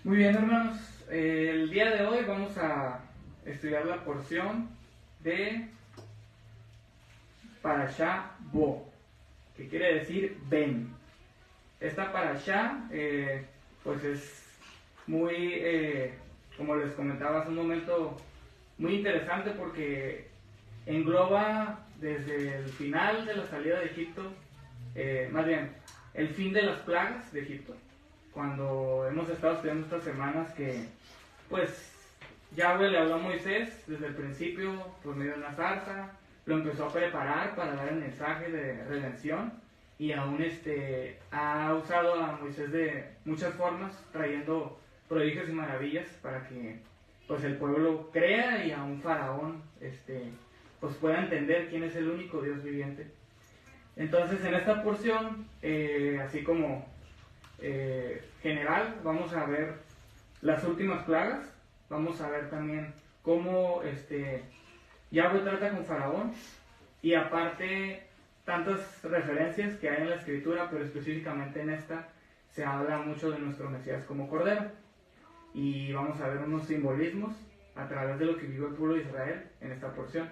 Muy bien, hermanos. El día de hoy vamos a estudiar la porción de Parashá Bo, que quiere decir ven. Esta Parashá, pues es muy, como les comentaba hace un momento, muy interesante porque engloba desde el final de la salida de Egipto, más bien, el fin de las plagas de Egipto. Cuando hemos estado estudiando estas semanas que, pues, Yahweh le habló a Moisés desde el principio por medio de una zarza, lo empezó a preparar para dar el mensaje de redención y aún ha usado a Moisés de muchas formas, trayendo prodigios y maravillas para que pues el pueblo crea y aún Faraón pues pueda entender quién es el único Dios viviente. Entonces en esta porción, así como general, vamos a ver las últimas plagas, vamos a ver también cómo Yahweh trata con Faraón y aparte tantas referencias que hay en la escritura, pero específicamente en esta se habla mucho de nuestro Mesías como Cordero y vamos a ver unos simbolismos a través de lo que vivió el pueblo de Israel en esta porción.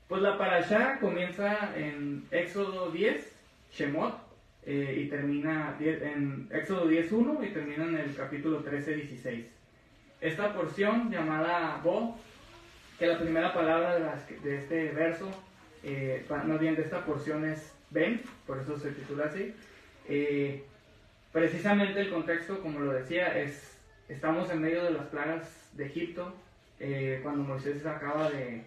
Pues la parashá comienza en Éxodo 10, Shemot, y termina en Éxodo 10.1 y termina en el capítulo 13.16. Esta porción llamada Bo, que la primera palabra de este verso, más bien de esta porción es ven, por eso se titula así. Precisamente el contexto, como lo decía, estamos en medio de las plagas de Egipto, cuando Moisés acaba de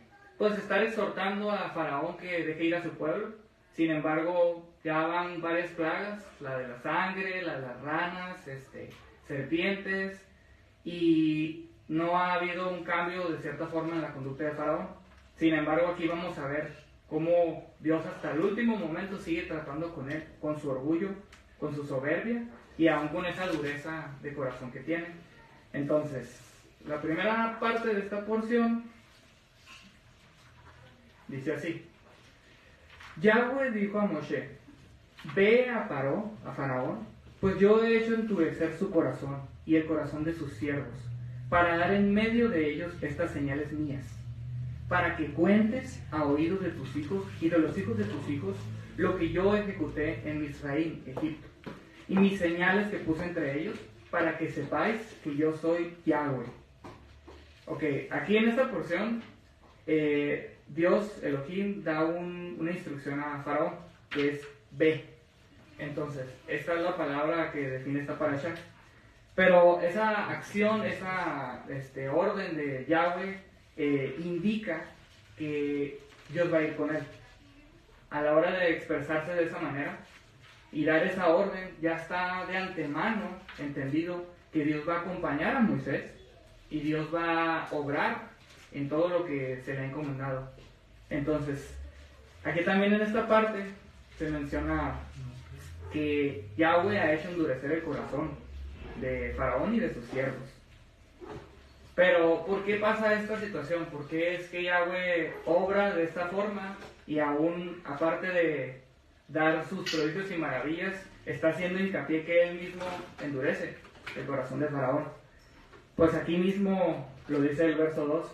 estar exhortando a Faraón que deje ir a su pueblo. Sin embargo, ya van varias plagas, la de la sangre, la de las ranas, serpientes, y no ha habido un cambio de cierta forma en la conducta de Faraón. Sin embargo, aquí vamos a ver cómo Dios hasta el último momento sigue tratando con él, con su orgullo, con su soberbia y aún con esa dureza de corazón que tiene. Entonces, la primera parte de esta porción dice así: Yahweh dijo a Moshe: ve a Faraón, pues yo he hecho endurecer su corazón y el corazón de sus siervos, para dar en medio de ellos estas señales mías, para que cuentes a oídos de tus hijos y de los hijos de tus hijos lo que yo ejecuté en Misraim, Egipto, y mis señales que puse entre ellos, para que sepáis que yo soy Yahweh. Ok, aquí en esta porción, Dios, Elohim, da una instrucción a Faraón, que es ve. Entonces, esta es la palabra que define esta parashá. Pero esa acción, esa orden de Yahweh indica que Dios va a ir con él. A la hora de expresarse de esa manera y dar esa orden, ya está de antemano entendido que Dios va a acompañar a Moisés y Dios va a obrar en todo lo que se le ha encomendado. Entonces, aquí también en esta parte se menciona que Yahweh ha hecho endurecer el corazón de Faraón y de sus siervos. Pero, ¿por qué pasa esta situación? ¿Por qué es que Yahweh obra de esta forma y aún, aparte de dar sus prodigios y maravillas, está haciendo hincapié que él mismo endurece el corazón de Faraón? Pues aquí mismo lo dice el verso 2: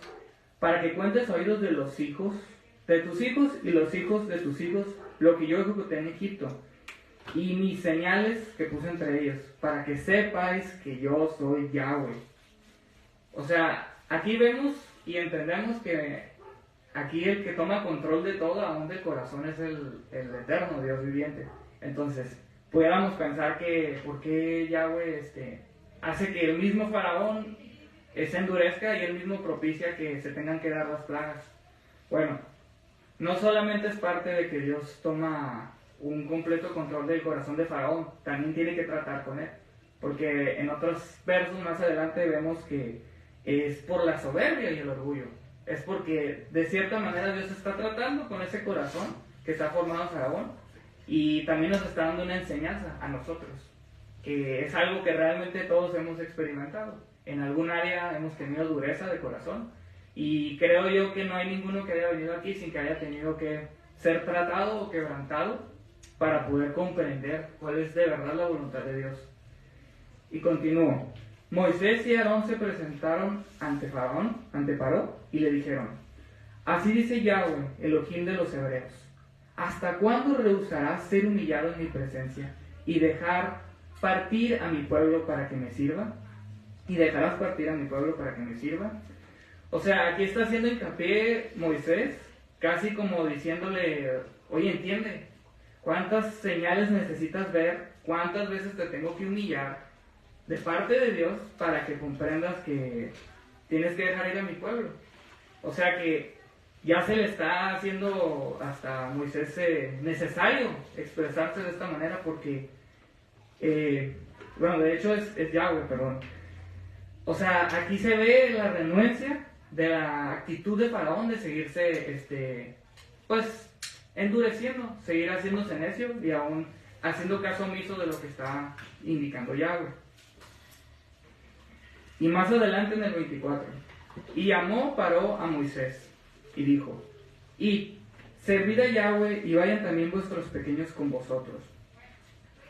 para que cuentes a oídos de los hijos, de tus hijos y los hijos de tus hijos, lo que yo ejecuté en Egipto, y mis señales que puse entre ellos, para que sepáis que yo soy Yahweh. O sea, aquí vemos y entendemos que aquí el que toma control de todo, aún del corazón, es el eterno Dios viviente. Entonces, pudiéramos pensar que ¿por qué Yahweh hace que el mismo Faraón se endurezca y él mismo propicia que se tengan que dar las plagas? Bueno, no solamente es parte de que Dios toma un completo control del corazón de Faraón, también tiene que tratar con él, porque en otros versos más adelante vemos que es por la soberbia y el orgullo, es porque de cierta manera Dios está tratando con ese corazón que está formado en Faraón y también nos está dando una enseñanza a nosotros, que es algo que realmente todos hemos experimentado. En algún área hemos tenido dureza de corazón y creo yo que no hay ninguno que haya venido aquí sin que haya tenido que ser tratado o quebrantado para poder comprender cuál es de verdad la voluntad de Dios. Y continúo. Moisés y Aarón se presentaron ante Paró, y le dijeron: Así dice Yahweh, Elohim de los hebreos: ¿Hasta cuándo rehusarás ser humillado en mi presencia y dejar partir a mi pueblo para que me sirva? ¿Y dejarás partir a mi pueblo para que me sirva? O sea, aquí está haciendo hincapié Moisés, casi como diciéndole: oye, entiende, ¿cuántas señales necesitas ver? ¿Cuántas veces te tengo que humillar de parte de Dios para que comprendas que tienes que dejar ir a mi pueblo? O sea que ya se le está haciendo hasta a Moisés necesario expresarse de esta manera porque, bueno, de hecho es Yahweh, perdón. O sea, aquí se ve la renuencia de la actitud de Faraón de seguirse, pues, endureciendo, seguir haciéndose necio y aún haciendo caso omiso de lo que está indicando Yahweh. Y más adelante en el 24, y llamó Paró a Moisés y dijo: Id, servid a Yahweh y vayan también vuestros pequeños con vosotros.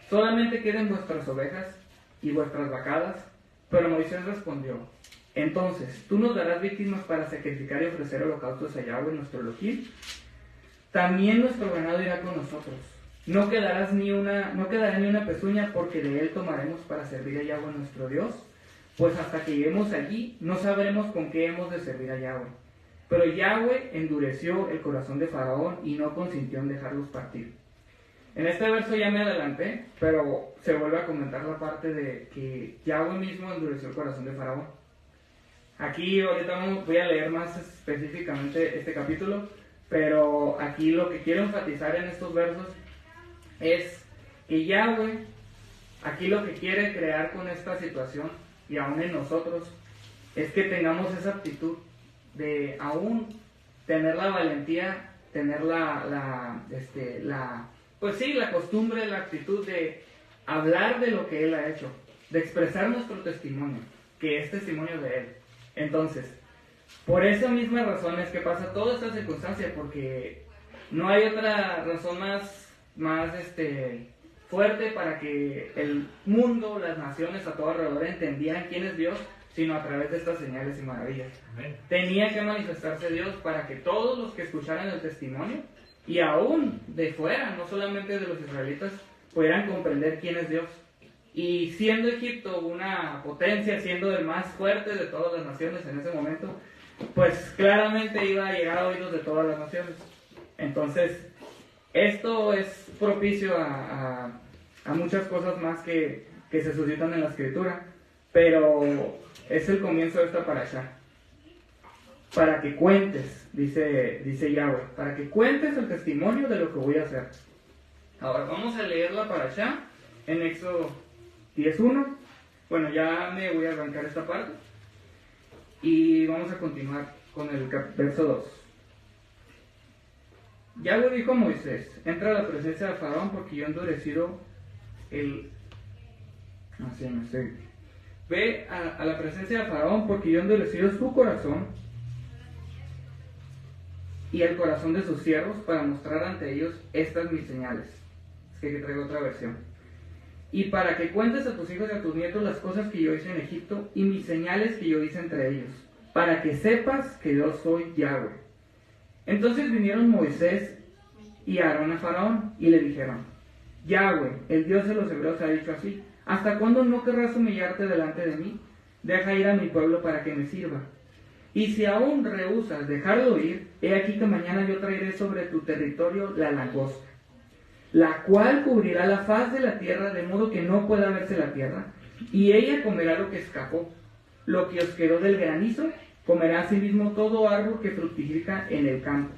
Solamente queden vuestras ovejas y vuestras vacadas. Pero Moisés respondió: Entonces, ¿tú nos darás víctimas para sacrificar y ofrecer holocaustos a Yahweh nuestro Elohim? También nuestro ganado irá con nosotros. No quedará ni una pezuña, porque de él tomaremos para servir a Yahweh nuestro Dios. Pues hasta que lleguemos allí, no sabremos con qué hemos de servir a Yahweh. Pero Yahweh endureció el corazón de Faraón y no consintió en dejarlos partir. En este verso ya me adelanté, pero se vuelve a comentar la parte de que Yahweh mismo endureció el corazón de Faraón. Aquí ahorita voy a leer más específicamente este capítulo, pero aquí lo que quiero enfatizar en estos versos es que Yahweh, aquí lo que quiere crear con esta situación, y aún en nosotros, es que tengamos esa actitud de aún tener la valentía, tener pues sí, la costumbre, la actitud de hablar de lo que Él ha hecho, de expresar nuestro testimonio, que es testimonio de Él. Entonces, por esa misma razón es que pasa toda esta circunstancia, porque no hay otra razón más fuerte para que el mundo, las naciones a todo alrededor entendieran quién es Dios, sino a través de estas señales y maravillas. Amén. Tenía que manifestarse Dios para que todos los que escucharan el testimonio, y aún de fuera, no solamente de los israelitas, pudieran comprender quién es Dios. Y siendo Egipto una potencia, siendo el más fuerte de todas las naciones en ese momento, pues claramente iba a llegar a oídos de todas las naciones. Entonces, esto es propicio a muchas cosas más que se suscitan en la escritura, pero es el comienzo de esta parashá. Para que cuentes, dice Yahweh, para que cuentes el testimonio de lo que voy a hacer. Ahora vamos a leer la parashá en Éxodo 10:1. Bueno, ya me voy a arrancar esta parte y vamos a continuar con el verso 2. Yahweh dijo a Moisés: entra a la presencia de Faraón, porque yo he endurecido Ve a la presencia de Faraón, porque yo he endurecido su corazón y el corazón de sus siervos, para mostrar ante ellos estas mis señales. Es que aquí traigo otra versión. Y para que cuentes a tus hijos y a tus nietos las cosas que yo hice en Egipto y mis señales que yo hice entre ellos, para que sepas que yo soy Yahweh. Entonces vinieron Moisés y Aarón a Faraón y le dijeron: Yahweh, el Dios de los hebreos, ha dicho así: ¿hasta cuándo no querrás humillarte delante de mí? Deja ir a mi pueblo para que me sirva. Y si aún rehusas dejarlo ir, he aquí que mañana yo traeré sobre tu territorio la langosta, la cual cubrirá la faz de la tierra, de modo que no pueda verse la tierra, y ella comerá lo que escapó. Lo que os quedó del granizo, comerá asimismo todo árbol que fructifica en el campo.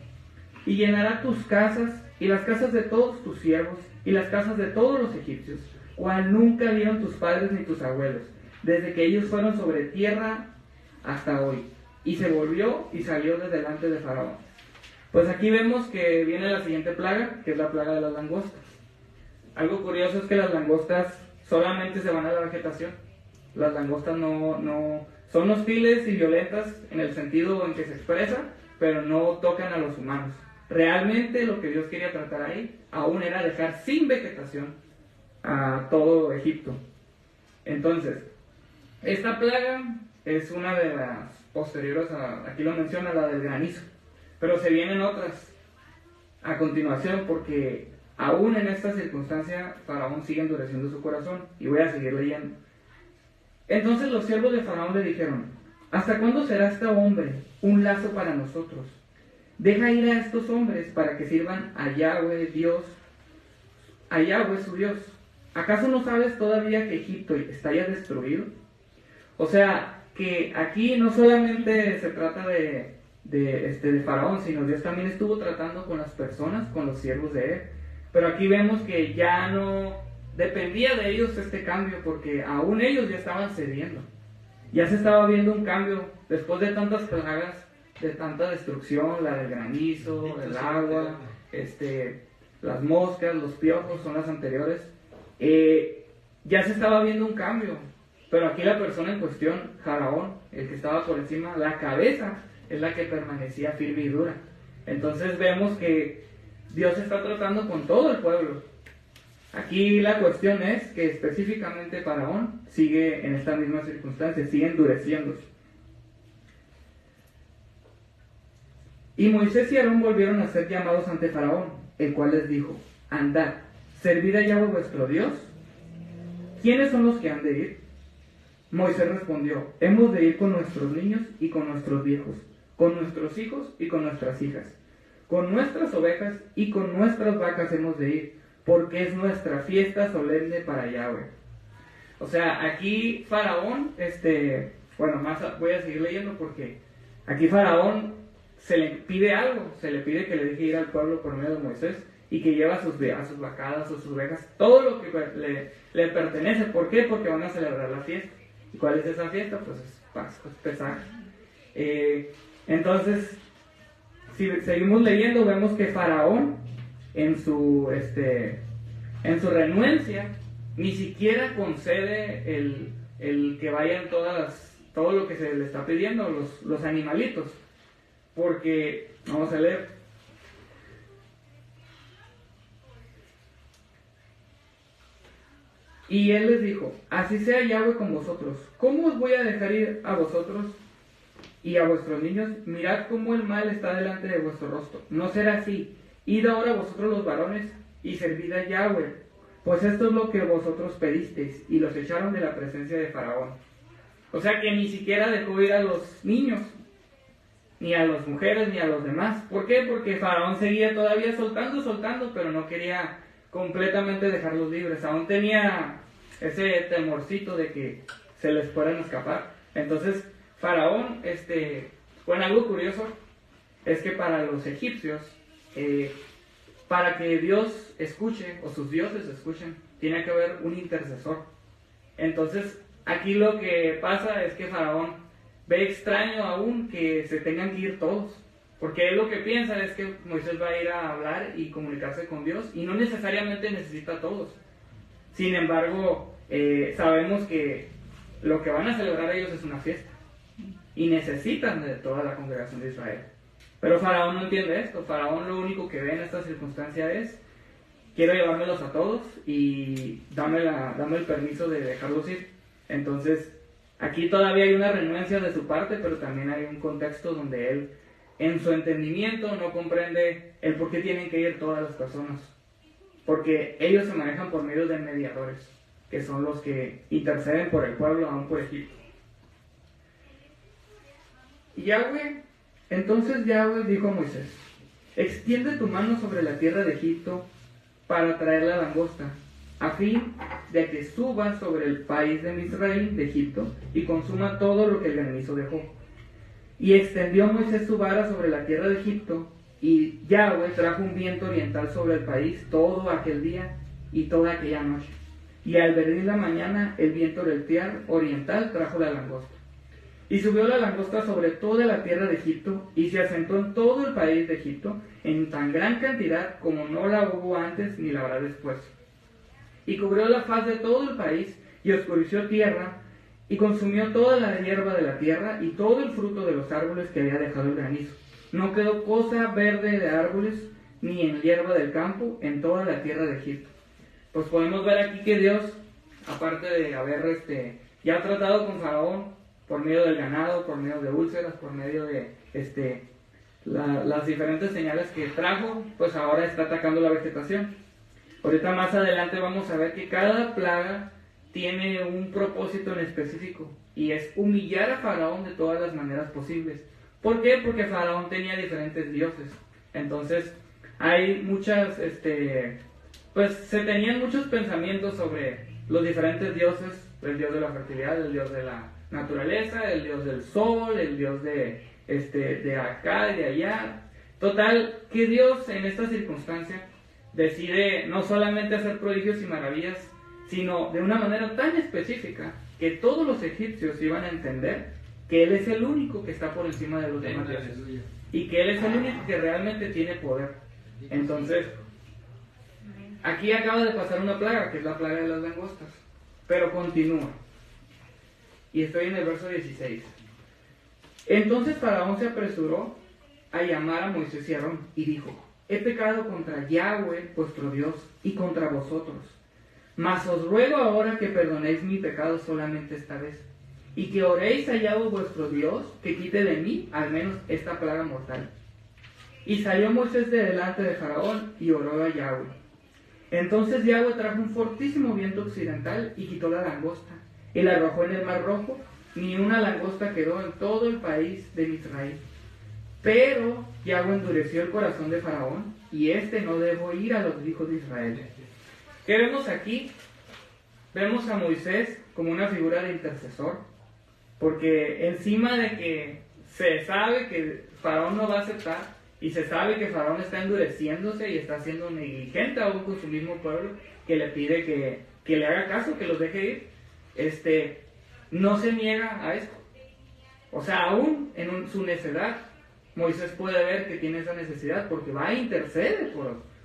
Y llenará tus casas, y las casas de todos tus siervos, y las casas de todos los egipcios, cual nunca vieron tus padres ni tus abuelos, desde que ellos fueron sobre tierra hasta hoy. Y se volvió y salió de delante de Faraón. Pues aquí vemos que viene la siguiente plaga, que es la plaga de las langostas. Algo curioso es que las langostas solamente se van a la vegetación. Las langostas no son hostiles y violentas en el sentido en que se expresa, pero no tocan a los humanos. Realmente lo que Dios quería tratar ahí aún era dejar sin vegetación a todo Egipto. Entonces, Esta plaga es una de las posteriores, aquí lo menciona, la del granizo. Pero se vienen otras a continuación porque aún en esta circunstancia Faraón sigue endureciendo su corazón. Y voy a seguir leyendo. Entonces los siervos de Faraón le dijeron: ¿hasta cuándo será este hombre un lazo para nosotros? Deja ir a estos hombres para que sirvan a Yahweh a Yahweh su Dios. ¿Acaso no sabes todavía que Egipto está ya destruido? O sea, que aquí no solamente se trata de Faraón, sino Dios también estuvo tratando con las personas, con los siervos de él. Pero aquí vemos que ya no dependía de ellos este cambio, porque aún ellos ya estaban cediendo. Ya se estaba viendo un cambio después de tantas plagas, de tanta destrucción, la del granizo, el agua, las moscas, los piojos son las anteriores. Ya se estaba viendo un cambio, pero aquí la persona en cuestión, Faraón, el que estaba por encima, la cabeza es la que permanecía firme y dura. Entonces vemos que Dios está tratando con todo el pueblo. Aquí la cuestión es que específicamente Faraón sigue en esta misma circunstancia, sigue endureciéndose. Y Moisés y Aarón volvieron a ser llamados ante Faraón, el cual les dijo: andad, servid a Yahweh vuestro Dios. ¿Quiénes son los que han de ir? Moisés respondió: hemos de ir con nuestros niños y con nuestros viejos, con nuestros hijos y con nuestras hijas, con nuestras ovejas y con nuestras vacas hemos de ir, porque es nuestra fiesta solemne para Yahweh. O sea, aquí Faraón, más voy a seguir leyendo porque aquí Faraón se le pide algo, se le pide que le deje ir al pueblo por medio de Moisés y que lleve a sus vacadas o sus ovejas, todo lo que le pertenece. ¿Por qué? Porque van a celebrar la fiesta. ¿Y cuál es esa fiesta? Pues es Pascua, es Pesaj. Entonces, si seguimos leyendo, vemos que Faraón, en su renuencia, ni siquiera concede el que vayan todo lo que se le está pidiendo, los animalitos. Porque, vamos a leer. Y él les dijo: así sea Yahweh con vosotros. ¿Cómo os voy a dejar ir a vosotros y a vuestros niños? Mirad cómo el mal está delante de vuestro rostro. No será así. Id ahora vosotros los varones y servid a Yahweh, pues esto es lo que vosotros pedisteis. Y los echaron de la presencia de Faraón. O sea que ni siquiera dejó ir a los niños, ni a las mujeres, ni a los demás. ¿Por qué? Porque Faraón seguía todavía soltando, pero no quería completamente dejarlos libres. Aún tenía ese temorcito de que se les puedan escapar. Entonces, Faraón, bueno, algo curioso es que para los egipcios, para que Dios escuche, o sus dioses escuchen, tiene que haber un intercesor. Entonces, aquí lo que pasa es que Faraón ve extraño aún que se tengan que ir todos, porque él lo que piensa es que Moisés va a ir a hablar y comunicarse con Dios, y no necesariamente necesita a todos. Sin embargo, sabemos que lo que van a celebrar ellos es una fiesta, y necesitan de toda la congregación de Israel. Pero Faraón no entiende esto. Faraón lo único que ve en esta circunstancia es: quiero llevármelos a todos y dame el permiso de dejarlos ir. Entonces, aquí todavía hay una renuencia de su parte, pero también hay un contexto donde él, en su entendimiento, no comprende el por qué tienen que ir todas las personas. Porque ellos se manejan por medio de mediadores, que son los que interceden por el pueblo, aún por Egipto. Entonces Yahweh dijo a Moisés: extiende tu mano sobre la tierra de Egipto para traer la langosta, a fin de que suba sobre el país de Misraim, de Egipto, y consuma todo lo que el granizo dejó. Y extendió Moisés su vara sobre la tierra de Egipto, y Yahweh trajo un viento oriental sobre el país todo aquel día y toda aquella noche. Y al venir la mañana, el viento del oriental trajo la langosta. Y subió la langosta sobre toda la tierra de Egipto, y se asentó en todo el país de Egipto, en tan gran cantidad como no la hubo antes ni la habrá después. Y cubrió la faz de todo el país, y oscureció tierra, y consumió toda la hierba de la tierra, y todo el fruto de los árboles que había dejado el granizo. No quedó cosa verde de árboles, ni en hierba del campo, en toda la tierra de Egipto. Pues podemos ver aquí que Dios, aparte de haber ya ha tratado con Faraón por medio del ganado, por medio de úlceras, por medio de las diferentes señales que trajo, pues ahora está atacando la vegetación. Ahorita más adelante vamos a ver que cada plaga tiene un propósito en específico y es humillar a Faraón de todas las maneras posibles. ¿Por qué? Porque Faraón tenía diferentes dioses. Entonces hay muchas, pues se tenían muchos pensamientos sobre los diferentes dioses, el dios de la fertilidad, el dios de la naturaleza, el dios del sol, el dios de acá y de allá. Total, que Dios en esta circunstancia decide no solamente hacer prodigios y maravillas, sino de una manera tan específica que todos los egipcios iban a entender que Él es el único que está por encima de los demás dioses y que Él es el único que realmente tiene poder. Entonces, aquí acaba de pasar una plaga, que es la plaga de las langostas, pero continúa. Y estoy en el verso 16. Entonces Faraón se apresuró a llamar a Moisés y Aarón y dijo: he pecado contra Yahweh vuestro Dios y contra vosotros, mas os ruego ahora que perdonéis mi pecado solamente esta vez, y que oréis a Yahweh vuestro Dios, que quite de mí al menos esta plaga mortal. Y salió Moisés de delante de Faraón y oró a Yahweh. Entonces Yahweh trajo un fortísimo viento occidental y quitó la langosta, y la arrojó en el mar Rojo. Ni una langosta quedó en todo el país de Israel. Pero Yahweh endureció el corazón de Faraón, y éste no dejó ir a los hijos de Israel. ¿Qué vemos aquí? Vemos a Moisés como una figura de intercesor, porque encima de que se sabe que Faraón no va a aceptar, y se sabe que Faraón está endureciéndose y está siendo negligente aún con su mismo pueblo, que le pide que le haga caso, que los deje ir, no se niega a esto. O sea, aún en su necedad, Moisés puede ver que tiene esa necesidad porque va a interceder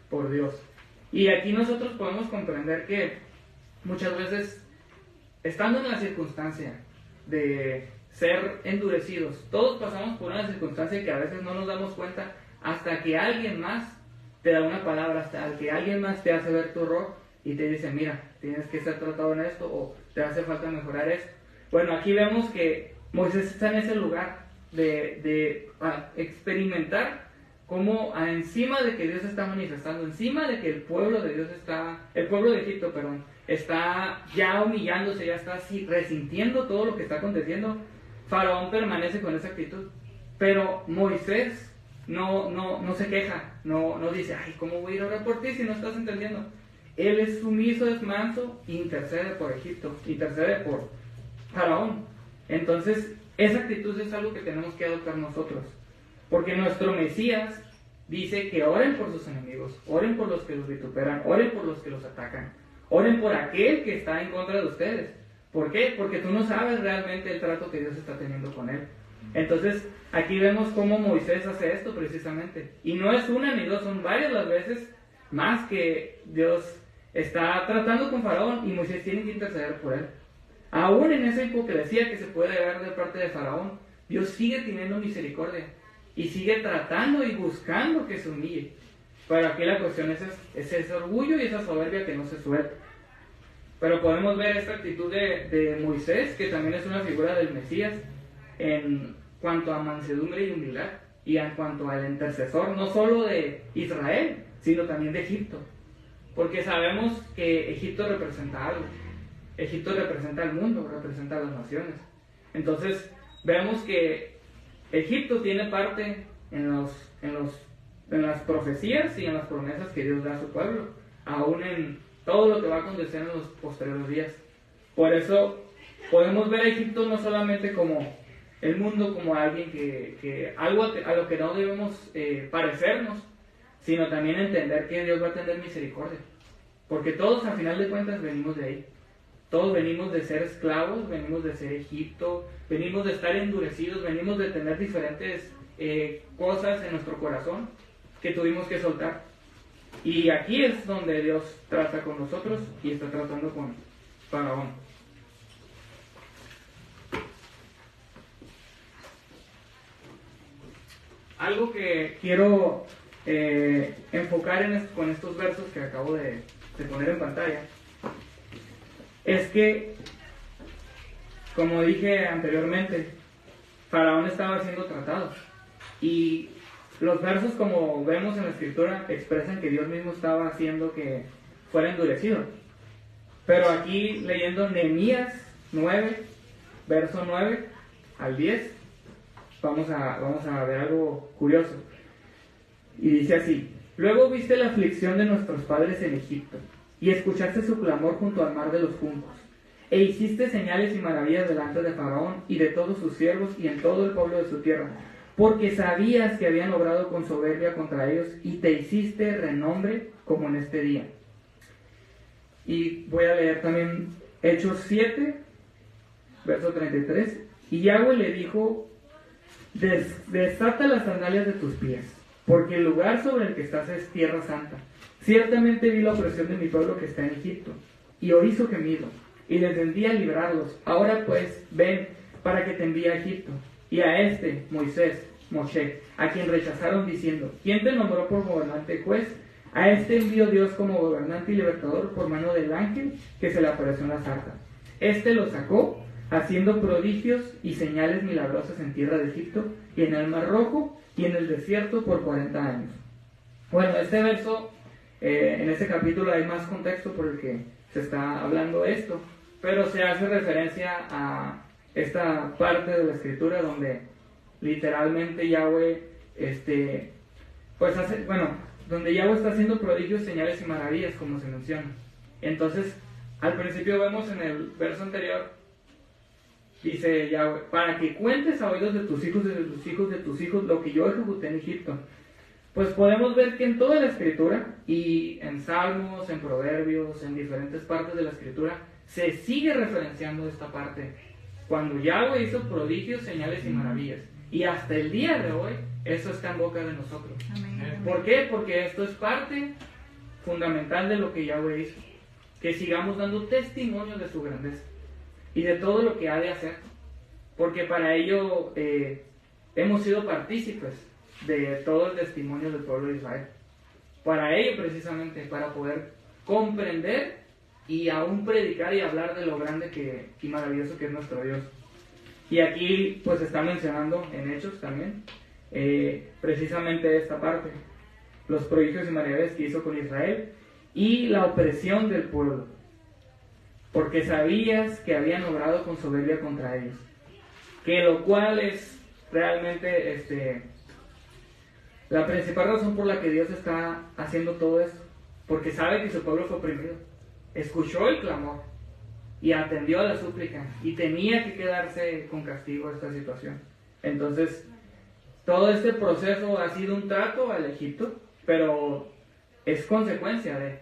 por Dios. Y aquí nosotros podemos comprender que muchas veces, estando en la circunstancia de ser endurecidos, todos pasamos por una circunstancia que a veces no nos damos cuenta hasta que alguien más te da una palabra, hasta que alguien más te hace ver tu error y te dice: mira, tienes que ser tratado en esto, o te hace falta mejorar esto. Bueno, aquí vemos que Moisés está en ese lugar de experimentar cómo encima de que Dios está manifestando, encima de que el pueblo de Dios el pueblo de Egipto, está ya humillándose, ya está así resintiendo todo lo que está aconteciendo, Faraón permanece con esa actitud. Pero Moisés no se queja, no dice: ay, ¿cómo voy a ir a orar por ti si no estás entendiendo? Él es sumiso, es manso, intercede por Egipto, intercede por Faraón. Entonces, esa actitud es algo que tenemos que adoptar nosotros, porque nuestro Mesías dice que oren por sus enemigos, oren por los que los vituperan, oren por los que los atacan, oren por aquel que está en contra de ustedes. ¿Por qué? Porque tú no sabes realmente el trato que Dios está teniendo con él. Entonces, aquí vemos cómo Moisés hace esto precisamente, y no es una ni dos, son varias las veces más que Dios está tratando con Faraón y Moisés tiene que interceder por él. Aún en esa hipocresía que se puede ver de parte de Faraón, Dios sigue teniendo misericordia y sigue tratando y buscando que se humille. Pero aquí la cuestión es ese orgullo y esa soberbia que no se suelta. Pero podemos ver esta actitud de Moisés, que también es una figura del Mesías, en cuanto a mansedumbre y humildad, y en cuanto al intercesor, no solo de Israel, sino también de Egipto. Porque sabemos que Egipto representa algo. Egipto representa al mundo, representa a las naciones. Entonces, vemos que Egipto tiene parte en las profecías y en las promesas que Dios da a su pueblo, aún en todo lo que va a acontecer en los posteriores días. Por eso podemos ver a Egipto no solamente como el mundo, como alguien algo a lo que no debemos parecernos, sino también entender que Dios va a tener misericordia, porque todos a final de cuentas venimos de ahí. Todos venimos de ser esclavos, venimos de ser Egipto, venimos de estar endurecidos, venimos de tener diferentes cosas en nuestro corazón que tuvimos que soltar. Y aquí es donde Dios trata con nosotros y está tratando con Faraón. Algo que quiero enfocar con estos versos que acabo de poner en pantalla es que como dije anteriormente, Faraón estaba siendo tratado. Y los versos, como vemos en la escritura, expresan que Dios mismo estaba haciendo que fuera endurecido. Pero aquí, leyendo Nehemías 9, verso 9 al 10, vamos a ver algo curioso. Y dice así: luego viste la aflicción de nuestros padres en Egipto, y escuchaste su clamor junto al mar de los juncos, e hiciste señales y maravillas delante de Faraón y de todos sus siervos y en todo el pueblo de su tierra, porque sabías que habían obrado con soberbia contra ellos, y te hiciste renombre como en este día. Y voy a leer también Hechos 7, verso 33. Y Yahweh le dijo: desata las sandalias de tus pies, porque el lugar sobre el que estás es tierra santa. Ciertamente vi la opresión de mi pueblo que está en Egipto, y oí su gemido, y les envié a librarlos. Ahora pues, ven, para que te envíe a Egipto. Y a este, Moshe, a quien rechazaron diciendo: ¿quién te nombró por gobernante y juez? A este envió Dios como gobernante y libertador por mano del ángel que se le apareció en la zarza. Este lo sacó, haciendo prodigios y señales milagrosas en tierra de Egipto, y en el Mar Rojo, y en el desierto por 40 años. Bueno, este verso, en este capítulo hay más contexto por el que se está hablando esto, pero se hace referencia a esta parte de la escritura donde literalmente Yahweh, donde Yahweh está haciendo prodigios, señales y maravillas, como se menciona. Entonces, al principio vemos en el verso anterior, dice Yahweh: para que cuentes a oídos de tus hijos y de tus hijos de tus hijos lo que yo ejecuté en Egipto. Pues podemos ver que en toda la escritura, y en Salmos, en Proverbios, en diferentes partes de la escritura, se sigue referenciando esta parte. Cuando Yahweh hizo prodigios, señales y maravillas. Y hasta el día de hoy, eso está en boca de nosotros. Amén. ¿Por qué? Porque esto es parte fundamental de lo que Yahweh hizo. Que sigamos dando testimonio de su grandeza y de todo lo que ha de hacer. Porque para ello hemos sido partícipes de todo el testimonio del pueblo de Israel. Para ello precisamente, para poder comprender y aún predicar y hablar de lo grande y maravilloso que es nuestro Dios. Y aquí pues está mencionando en Hechos también precisamente esta parte, los prodigios y maravillas que hizo con Israel y la opresión del pueblo, porque sabías que habían obrado con soberbia contra ellos, que lo cual es realmente la principal razón por la que Dios está haciendo todo esto, porque sabe que su pueblo fue oprimido, escuchó el clamor y atendió a la súplica, y tenía que quedarse con castigo a esta situación. Entonces, todo este proceso ha sido un trato al Egipto, pero es consecuencia de,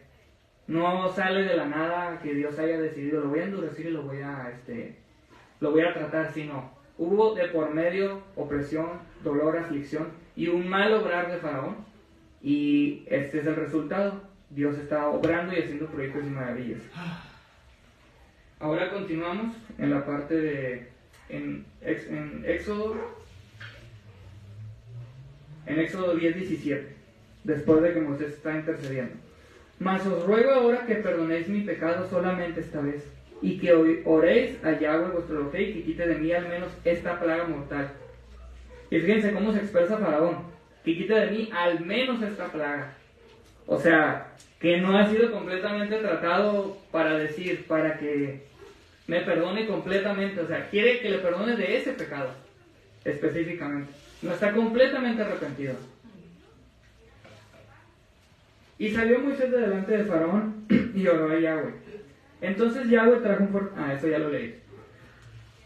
no sale de la nada que Dios haya decidido: lo voy a endurecer y lo voy a tratar, sino hubo de por medio opresión, dolor, aflicción y un mal obrar de Faraón, y este es el resultado. Dios está obrando y haciendo proyectos y maravillas. Ahora continuamos en la parte en Éxodo 10:17, después de que Moisés está intercediendo. Mas os ruego ahora que perdonéis mi pecado solamente esta vez, y que oréis a Yahweh vuestro Elohim, y que quite de mí al menos esta plaga mortal. Y fíjense cómo se expresa Faraón: que quite de mí al menos esta plaga. O sea, que no ha sido completamente tratado para que me perdone completamente. O sea, quiere que le perdone de ese pecado específicamente. No está completamente arrepentido. Y salió Moisés de delante de Faraón y oró a Yahweh. Entonces Yahweh trajo eso ya lo leí.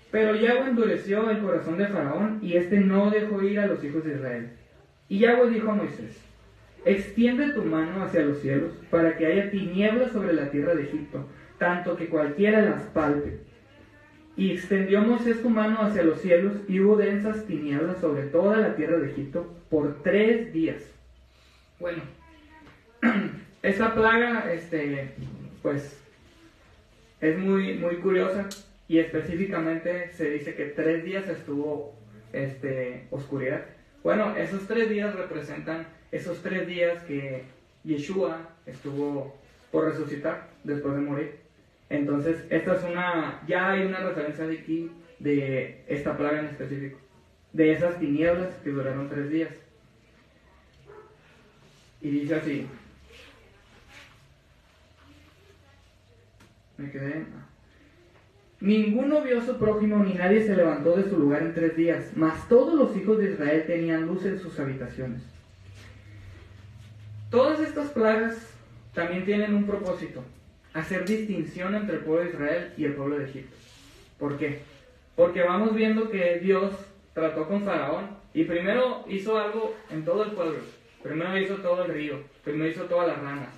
Pero Yahweh endureció el corazón de Faraón, y éste no dejó ir a los hijos de Israel. Y Yahweh dijo a Moisés: extiende tu mano hacia los cielos, para que haya tinieblas sobre la tierra de Egipto, tanto que cualquiera las palpe. Y extendió Moisés su mano hacia los cielos, y hubo densas tinieblas sobre toda la tierra de Egipto por 3 días. Bueno, esta plaga, pues, es muy, muy curiosa, y específicamente se dice que 3 días estuvo, oscuridad. Bueno, esos 3 días representan esos 3 días que Yeshua estuvo por resucitar después de morir. Entonces, ya hay una referencia de aquí, de esta plaga en específico, de esas tinieblas que duraron 3 días. Y dice así, ninguno vio a su prójimo ni nadie se levantó de su lugar en 3 días, mas todos los hijos de Israel tenían luz en sus habitaciones. Todas estas plagas también tienen un propósito: hacer distinción entre el pueblo de Israel y el pueblo de Egipto. ¿Por qué? Porque vamos viendo que Dios trató con Faraón y primero hizo algo en todo el pueblo. Primero hizo todo el río, primero hizo todas las ranas,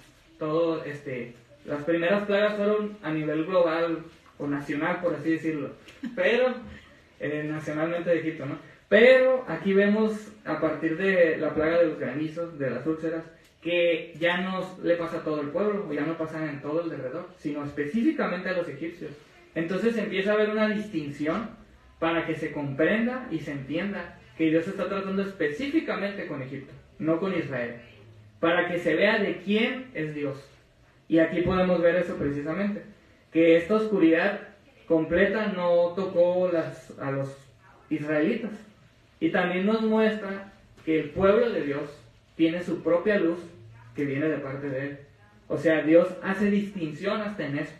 las primeras plagas fueron a nivel global o nacional, por así decirlo, pero nacionalmente de Egipto, ¿no? Pero aquí vemos, a partir de la plaga de los granizos, de las úlceras, que ya no le pasa a todo el pueblo, o ya no pasa en todo el alrededor, sino específicamente a los egipcios. Entonces empieza a haber una distinción para que se comprenda y se entienda que Dios está tratando específicamente con Egipto, no con Israel, para que se vea de quién es Dios. Y aquí podemos ver eso precisamente, que esta oscuridad completa no tocó a los israelitas. Y también nos muestra que el pueblo de Dios tiene su propia luz que viene de parte de Él. O sea, Dios hace distinción hasta en eso.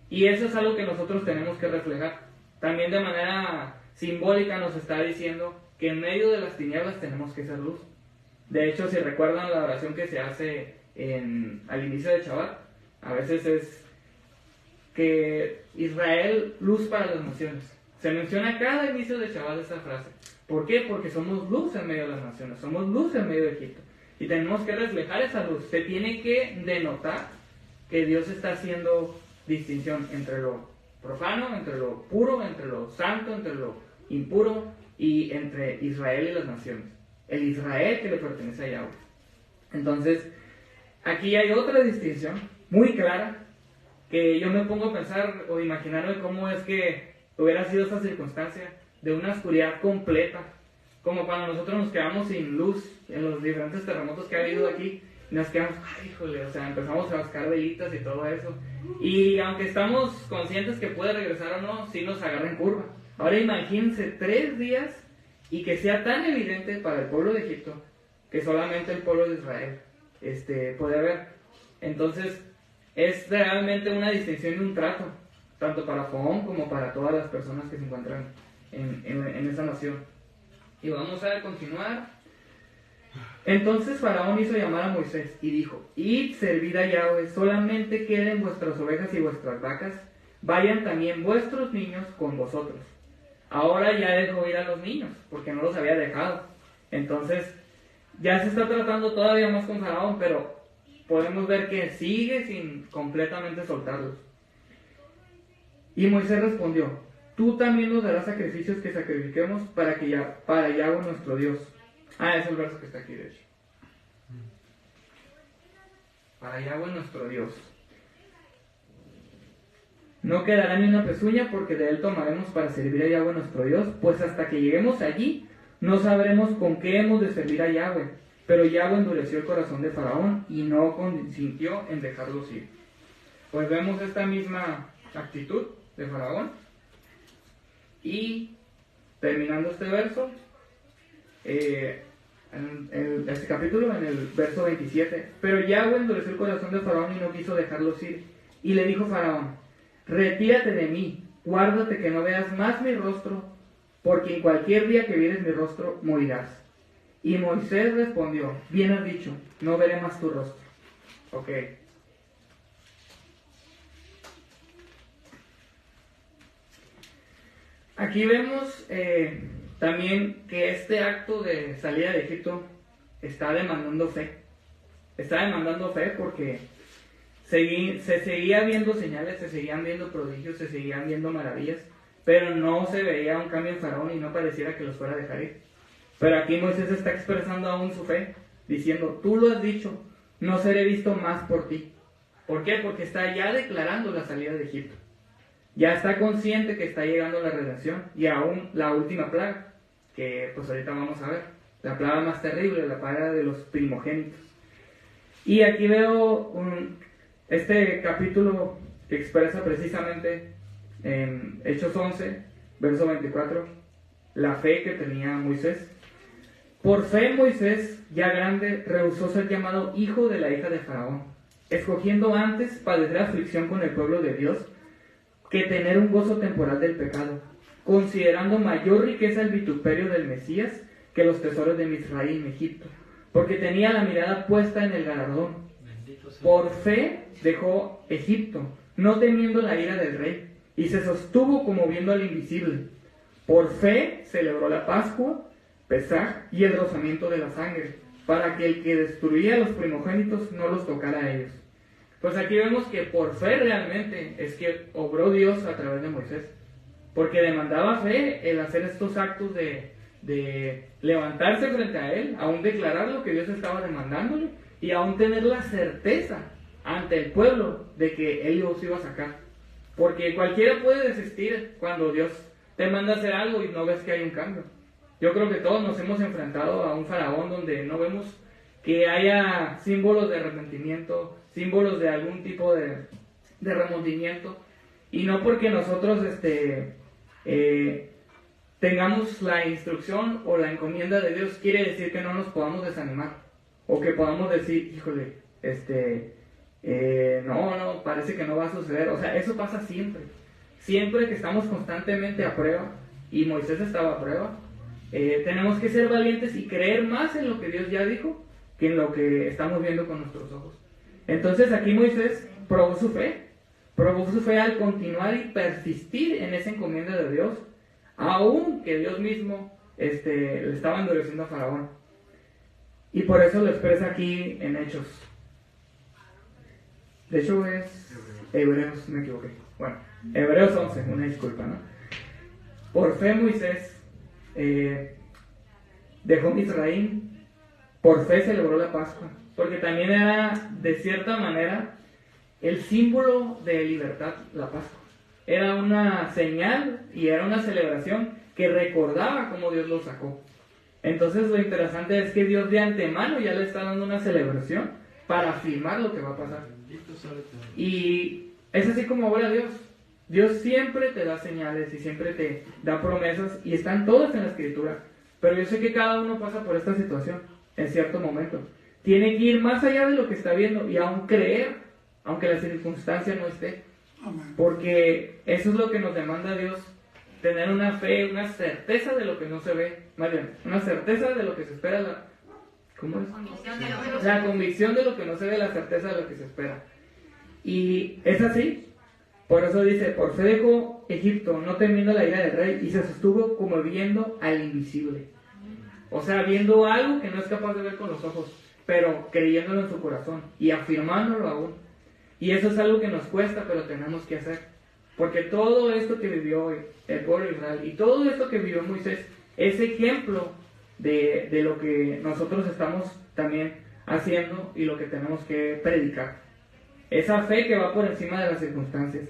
Y eso es algo que nosotros tenemos que reflejar. También de manera simbólica nos está diciendo que en medio de las tinieblas tenemos que ser luz. De hecho, si recuerdan la oración que se hace al inicio de Shabbat, a veces es que Israel, luz para las naciones. Se menciona cada inicio de Shabbat esa frase. ¿Por qué? Porque somos luz en medio de las naciones, somos luz en medio de Egipto. Y tenemos que reflejar esa luz. Se tiene que denotar que Dios está haciendo distinción entre lo profano, entre lo puro, entre lo santo, entre lo impuro, y entre Israel y las naciones. El Israel que le pertenece a Yahweh. Entonces, aquí hay otra distinción muy clara, que yo me pongo a pensar o imaginarme cómo es que hubiera sido esa circunstancia de una oscuridad completa, como cuando nosotros nos quedamos sin luz en los diferentes terremotos que ha habido aquí, y nos quedamos, ay, híjole, o sea, empezamos a buscar velitas y todo eso, y aunque estamos conscientes que puede regresar o no, sí nos agarra en curva. Ahora imagínense 3 días y que sea tan evidente para el pueblo de Egipto que solamente el pueblo de Israel puede ver. Entonces es realmente una distinción y un trato, tanto para Faraón como para todas las personas que se encuentran en esa nación. Y vamos a continuar. Entonces Faraón hizo llamar a Moisés y dijo: Id, servid a Yahweh, solamente queden vuestras ovejas y vuestras vacas, vayan también vuestros niños con vosotros. Ahora ya dejó ir a los niños, porque no los había dejado. Entonces ya se está tratando todavía más con Faraón, pero podemos ver que sigue sin completamente soltarlos. Y Moisés respondió: Tú también nos darás sacrificios que sacrifiquemos para Yahweh nuestro Dios. Es el verso que está aquí, de hecho. Para Yahweh nuestro Dios. No quedará ni una pezuña, porque de él tomaremos para servir a Yahweh nuestro Dios, pues hasta que lleguemos allí no sabremos con qué hemos de servir a Yahweh. Pero Yahweh endureció el corazón de Faraón y no consintió en dejarlos ir. Pues vemos esta misma actitud de Faraón. Y terminando este verso, este capítulo, en el verso 27, pero Yahweh endureció el corazón de Faraón y no quiso dejarlos ir. Y le dijo Faraón: Retírate de mí, guárdate que no veas más mi rostro, porque en cualquier día que vieres mi rostro morirás. Y Moisés respondió: Bien has dicho, no veré más tu rostro. Ok. Aquí vemos también que este acto de salida de Egipto está demandando fe. Está demandando fe porque se seguía viendo señales, se seguían viendo prodigios, se seguían viendo maravillas, pero no se veía un cambio en Faraón y no pareciera que los fuera a dejar ir. Pero aquí Moisés está expresando aún su fe, diciendo: Tú lo has dicho, no seré visto más por ti. ¿Por qué? Porque está ya declarando la salida de Egipto. Ya está consciente que está llegando la redención y aún la última plaga, que pues ahorita vamos a ver, la plaga más terrible, la plaga de los primogénitos. Y aquí veo este capítulo que expresa precisamente en Hechos 11, verso 24, la fe que tenía Moisés. Por fe Moisés, ya grande, rehusó ser llamado hijo de la hija de Faraón, escogiendo antes padecer aflicción con el pueblo de Dios que tener un gozo temporal del pecado, considerando mayor riqueza el vituperio del Mesías que los tesoros de Misraim en Egipto, porque tenía la mirada puesta en el galardón. Por fe dejó Egipto, no temiendo la ira del rey, y se sostuvo como viendo al invisible. Por fe celebró la Pascua, Pesaj y el rozamiento de la sangre, para que el que destruía a los primogénitos no los tocara a ellos. Pues aquí vemos que por fe realmente es que obró Dios a través de Moisés, porque demandaba fe el hacer estos actos de levantarse frente a él, aún declarar lo que Dios estaba demandándole y aún tener la certeza ante el pueblo de que él los iba a sacar. Porque cualquiera puede desistir cuando Dios te manda a hacer algo y no ves que hay un cambio. Yo creo que todos nos hemos enfrentado a un faraón donde no vemos que haya símbolos de arrepentimiento, símbolos de algún tipo de remordimiento, y no porque nosotros tengamos la instrucción o la encomienda de Dios quiere decir que no nos podamos desanimar o que podamos decir, híjole, no, parece que no va a suceder. O sea, eso pasa siempre que estamos constantemente a prueba, y Moisés estaba a prueba. Tenemos que ser valientes y creer más en lo que Dios ya dijo que en lo que estamos viendo con nuestros ojos. Entonces aquí Moisés probó su fe al continuar y persistir en esa encomienda de Dios, aun que Dios mismo le estaba endureciendo a Faraón. Y por eso lo expresa aquí en Hechos. De hecho es Hebreos, me equivoqué. Bueno, Hebreos 11, una disculpa, ¿no? Por fe Moisés dejó Misraim, por fe celebró la Pascua, porque también era de cierta manera el símbolo de libertad, la Pascua. Era una señal y era una celebración que recordaba cómo Dios lo sacó. Entonces lo interesante es que Dios de antemano ya le está dando una celebración para afirmar lo que va a pasar. Y es así como obra Dios. Dios siempre te da señales y siempre te da promesas, y están todas en la Escritura. Pero yo sé que cada uno pasa por esta situación en cierto momento. Tiene que ir más allá de lo que está viendo y aún creer, aunque la circunstancia no esté. Porque eso es lo que nos demanda Dios, tener una fe, una certeza de lo que no se ve, más bien, una certeza de lo que se espera. ¿Cómo es? La convicción de lo que no se ve, la certeza de lo que se espera. Y es así. Por eso dice, por fe dejó Egipto, no temiendo la ira del rey, y se sostuvo como viendo al invisible. O sea, viendo algo que no es capaz de ver con los ojos, pero creyéndolo en su corazón y afirmándolo aún. Y eso es algo que nos cuesta, pero tenemos que hacer. Porque todo esto que vivió el pueblo de Israel y todo esto que vivió Moisés es ejemplo de lo que nosotros estamos también haciendo y lo que tenemos que predicar. Esa fe que va por encima de las circunstancias.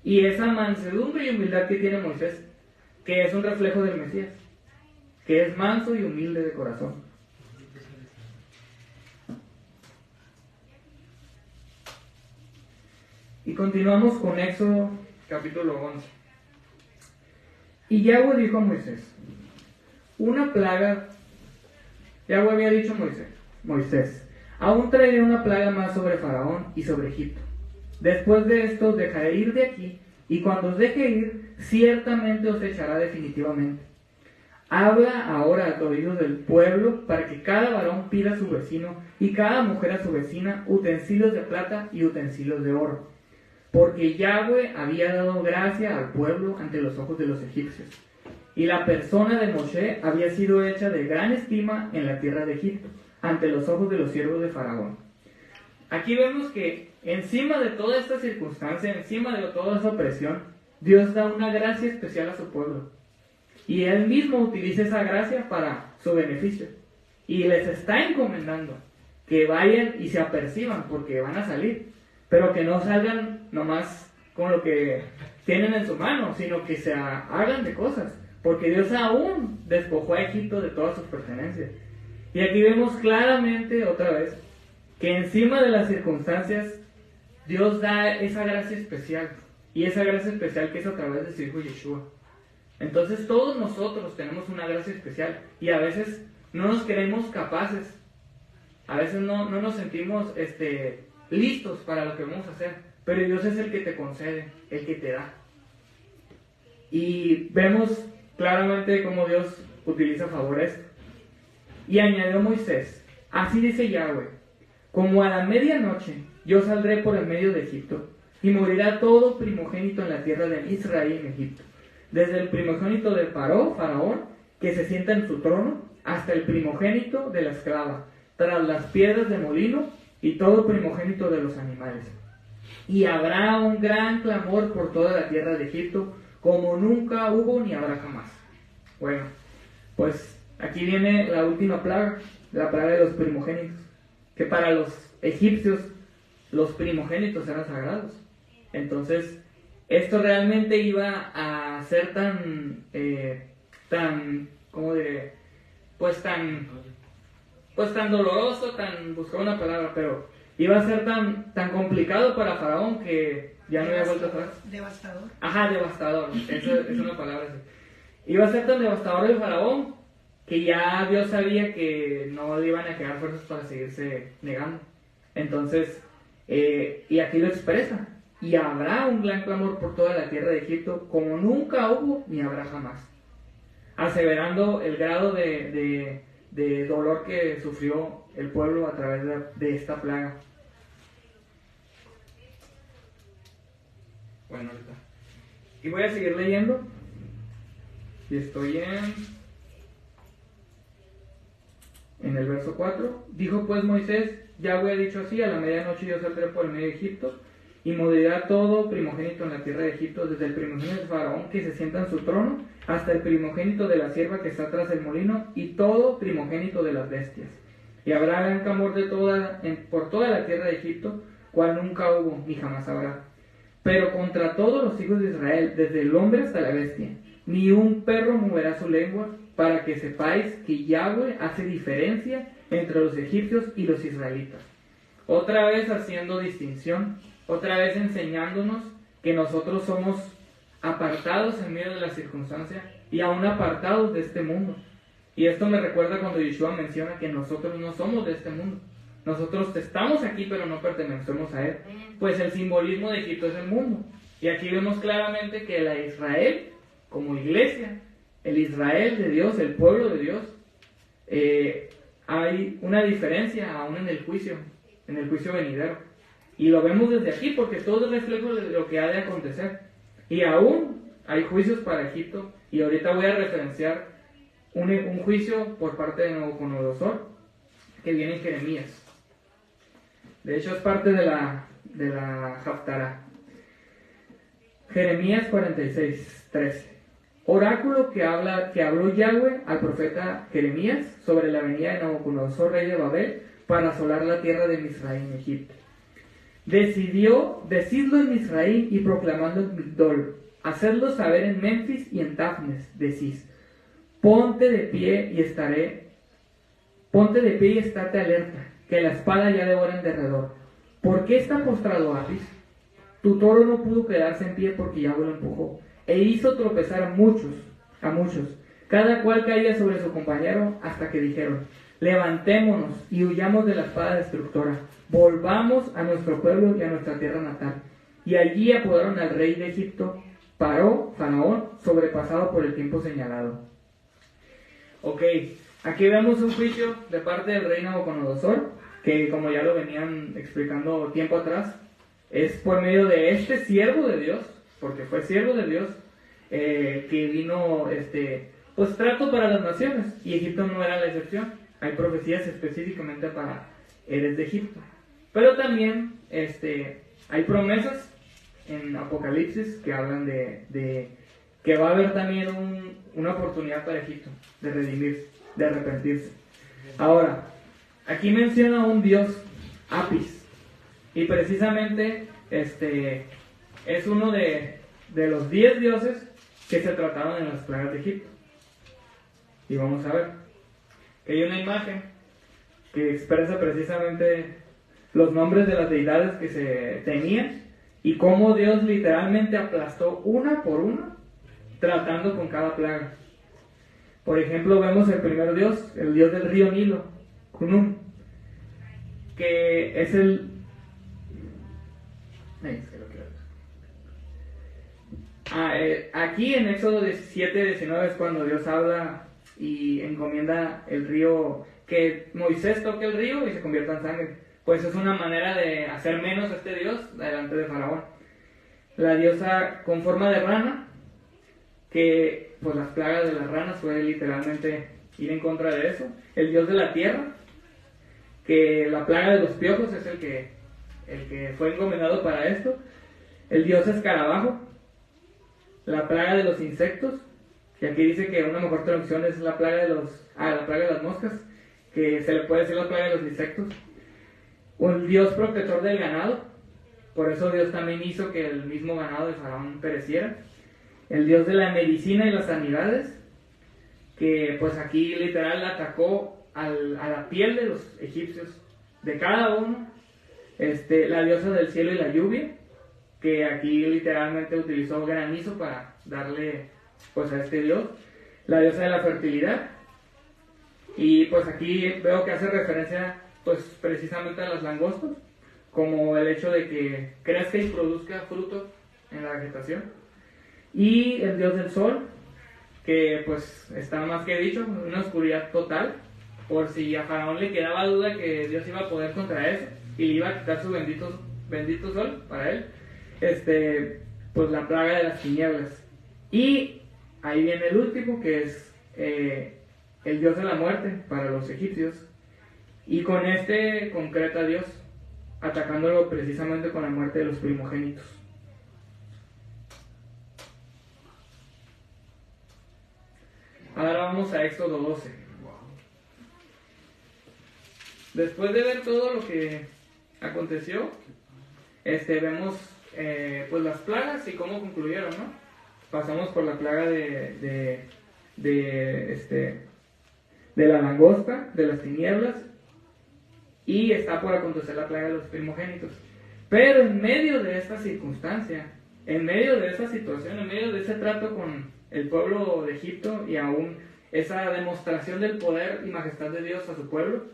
Y esa mansedumbre y humildad que tiene Moisés, que es un reflejo del Mesías, que es manso y humilde de corazón. Y continuamos con Éxodo capítulo 11. Y Yahweh dijo a Moisés, una plaga, Yahweh había dicho a Moisés, aún traeré una plaga más sobre Faraón y sobre Egipto. Después de esto os dejaré ir de aquí, y cuando os deje ir, ciertamente os echará definitivamente. Habla ahora a los oídos del pueblo para que cada varón pida a su vecino y cada mujer a su vecina utensilios de plata y utensilios de oro. Porque Yahweh había dado gracia al pueblo ante los ojos de los egipcios. Y la persona de Moshe había sido hecha de gran estima en la tierra de Egipto, ante los ojos de los siervos de Faraón. Aquí vemos que encima de toda esta circunstancia, encima de toda esa opresión, Dios da una gracia especial a su pueblo. Y Él mismo utiliza esa gracia para su beneficio. Y les está encomendando que vayan y se aperciban, porque van a salir. Pero que no salgan nomás con lo que tienen en su mano, sino que se hagan de cosas. Porque Dios aún despojó a Egipto de todas sus pertenencias. Y aquí vemos claramente otra vez que encima de las circunstancias, Dios da esa gracia especial, y esa gracia especial que es a través de su Hijo Yeshua. Entonces todos nosotros tenemos una gracia especial, y a veces no nos creemos capaces, a veces no nos sentimos listos para lo que vamos a hacer, pero Dios es el que te concede, el que te da. Y vemos claramente cómo Dios utiliza a favor esto. Y añadió Moisés: así dice Yahweh, como a la medianoche yo saldré por el medio de Egipto, y morirá todo primogénito en la tierra de Israel y en Egipto, desde el primogénito de Faraón, que se sienta en su trono, hasta el primogénito de la esclava, tras las piedras de molino, y todo primogénito de los animales. Y habrá un gran clamor por toda la tierra de Egipto, como nunca hubo ni habrá jamás. Bueno, pues aquí viene la última plaga, la plaga de los primogénitos, que para los egipcios los primogénitos eran sagrados. Entonces, esto realmente iba a ser ¿cómo diré? Pues tan doloroso, buscaba una palabra, pero iba a ser tan complicado para Faraón que ya no había vuelto atrás. Devastador. Ajá, devastador, eso es una palabra así. Iba a ser tan devastador el Faraón que ya Dios sabía que no le iban a quedar fuerzas para seguirse negando. Entonces, y aquí lo expresa: y habrá un gran clamor por toda la tierra de Egipto, como nunca hubo ni habrá jamás, aseverando el grado de dolor que sufrió el pueblo a través de esta plaga. Bueno, ahorita. Y voy a seguir leyendo. Y estoy en el verso 4. Dijo pues Moisés: Yahweh ha dicho así, a la medianoche yo saldré por el medio de Egipto, y morirá todo primogénito en la tierra de Egipto, desde el primogénito de Faraón que se sienta en su trono, hasta el primogénito de la sierva que está tras el molino, y todo primogénito de las bestias. Y habrá gran clamor por toda la tierra de Egipto, cual nunca hubo ni jamás habrá. Pero contra todos los hijos de Israel, desde el hombre hasta la bestia, ni un perro moverá su lengua, para que sepáis que Yahweh hace diferencia entre los egipcios y los israelitas. Otra vez haciendo distinción, otra vez enseñándonos que nosotros somos apartados en medio de la circunstancia y aún apartados de este mundo. Y esto me recuerda cuando Yeshua menciona que nosotros no somos de este mundo. Nosotros estamos aquí, pero no pertenecemos a él. Pues el simbolismo de Egipto es el mundo. Y aquí vemos claramente que la Israel, como iglesia, el Israel de Dios, el pueblo de Dios, hay una diferencia aún en el juicio venidero. Y lo vemos desde aquí porque todo es reflejo de lo que ha de acontecer. Y aún hay juicios para Egipto. Y ahorita voy a referenciar un juicio por parte de Nabucodonosor que viene en Jeremías. De hecho es parte de la Haftará. Jeremías 46, 13. Oráculo que habló Yahweh al profeta Jeremías sobre la venida de Nabucodonosor, rey de Babel, para asolar la tierra de Misraim, Egipto. Decidió decirlo en Misraim y proclamarlo en Migdol, hacerlo saber en Memphis y en Tafnes, decís: ponte de pie y estate alerta, que la espada ya devora en derredor. ¿Por qué está postrado Apis? Tu toro no pudo quedarse en pie porque Yahweh lo empujó, e hizo tropezar a muchos, cada cual caía sobre su compañero, hasta que dijeron: levantémonos y huyamos de la espada destructora, volvamos a nuestro pueblo y a nuestra tierra natal. Y allí apodaron al rey de Egipto, Faraón, sobrepasado por el tiempo señalado. Ok, aquí vemos un juicio de parte del rey Nabucodonosor, que como ya lo venían explicando tiempo atrás, es por medio de este siervo de Dios, porque fue siervo de Dios, que vino pues trato para las naciones, y Egipto no era la excepción. Hay profecías específicamente para Eres de Egipto, pero también hay promesas en Apocalipsis que hablan de que va a haber también una oportunidad para Egipto de redimirse, de arrepentirse. Ahora, aquí menciona un dios, Apis, y precisamente es uno de los 10 dioses que se trataron en las plagas de Egipto. Y vamos a ver que hay una imagen que expresa precisamente los nombres de las deidades que se tenían y cómo Dios literalmente aplastó una por una, tratando con cada plaga. Por ejemplo, vemos el primer dios, el dios del río Nilo, Khnum, que es el... aquí en Éxodo 17-19 es cuando Dios habla y encomienda el río, que Moisés toque el río y se convierta en sangre. Pues es una manera de hacer menos a este Dios delante de Faraón. La diosa con forma de rana, que pues las plagas de las ranas fue literalmente ir en contra de eso. El dios de la tierra, que la plaga de los piojos es el que fue encomendado para esto. El dios escarabajo, la plaga de los insectos, y aquí dice que una mejor traducción es la plaga de las moscas, que se le puede decir la plaga de los insectos. Un dios protector del ganado, por eso Dios también hizo que el mismo ganado de Faraón pereciera. El dios de la medicina y las sanidades, que pues aquí literal atacó a la piel de los egipcios, de cada uno. La diosa del cielo y la lluvia, que aquí literalmente utilizó granizo para darle pues a este dios. La diosa de la fertilidad, y pues aquí veo que hace referencia pues precisamente a las langostas, como el hecho de que crezca y produzca fruto en la vegetación. Y el dios del sol, que pues está más que dicho, una oscuridad total, por si a Faraón le quedaba duda que Dios iba a poder contra eso y le iba a quitar su bendito sol para él, pues la plaga de las tinieblas. Y ahí viene el último, que es el dios de la muerte para los egipcios, y con concreta Dios, atacándolo precisamente con la muerte de los primogénitos. Ahora vamos a Éxodo 12. Después de ver todo lo que aconteció, vemos pues las plagas y cómo concluyeron, ¿no? Pasamos por la plaga de la langosta, de las tinieblas, y está por acontecer la plaga de los primogénitos. Pero en medio de esta circunstancia, en medio de esa situación, en medio de ese trato con el pueblo de Egipto y aún esa demostración del poder y majestad de Dios a su pueblo,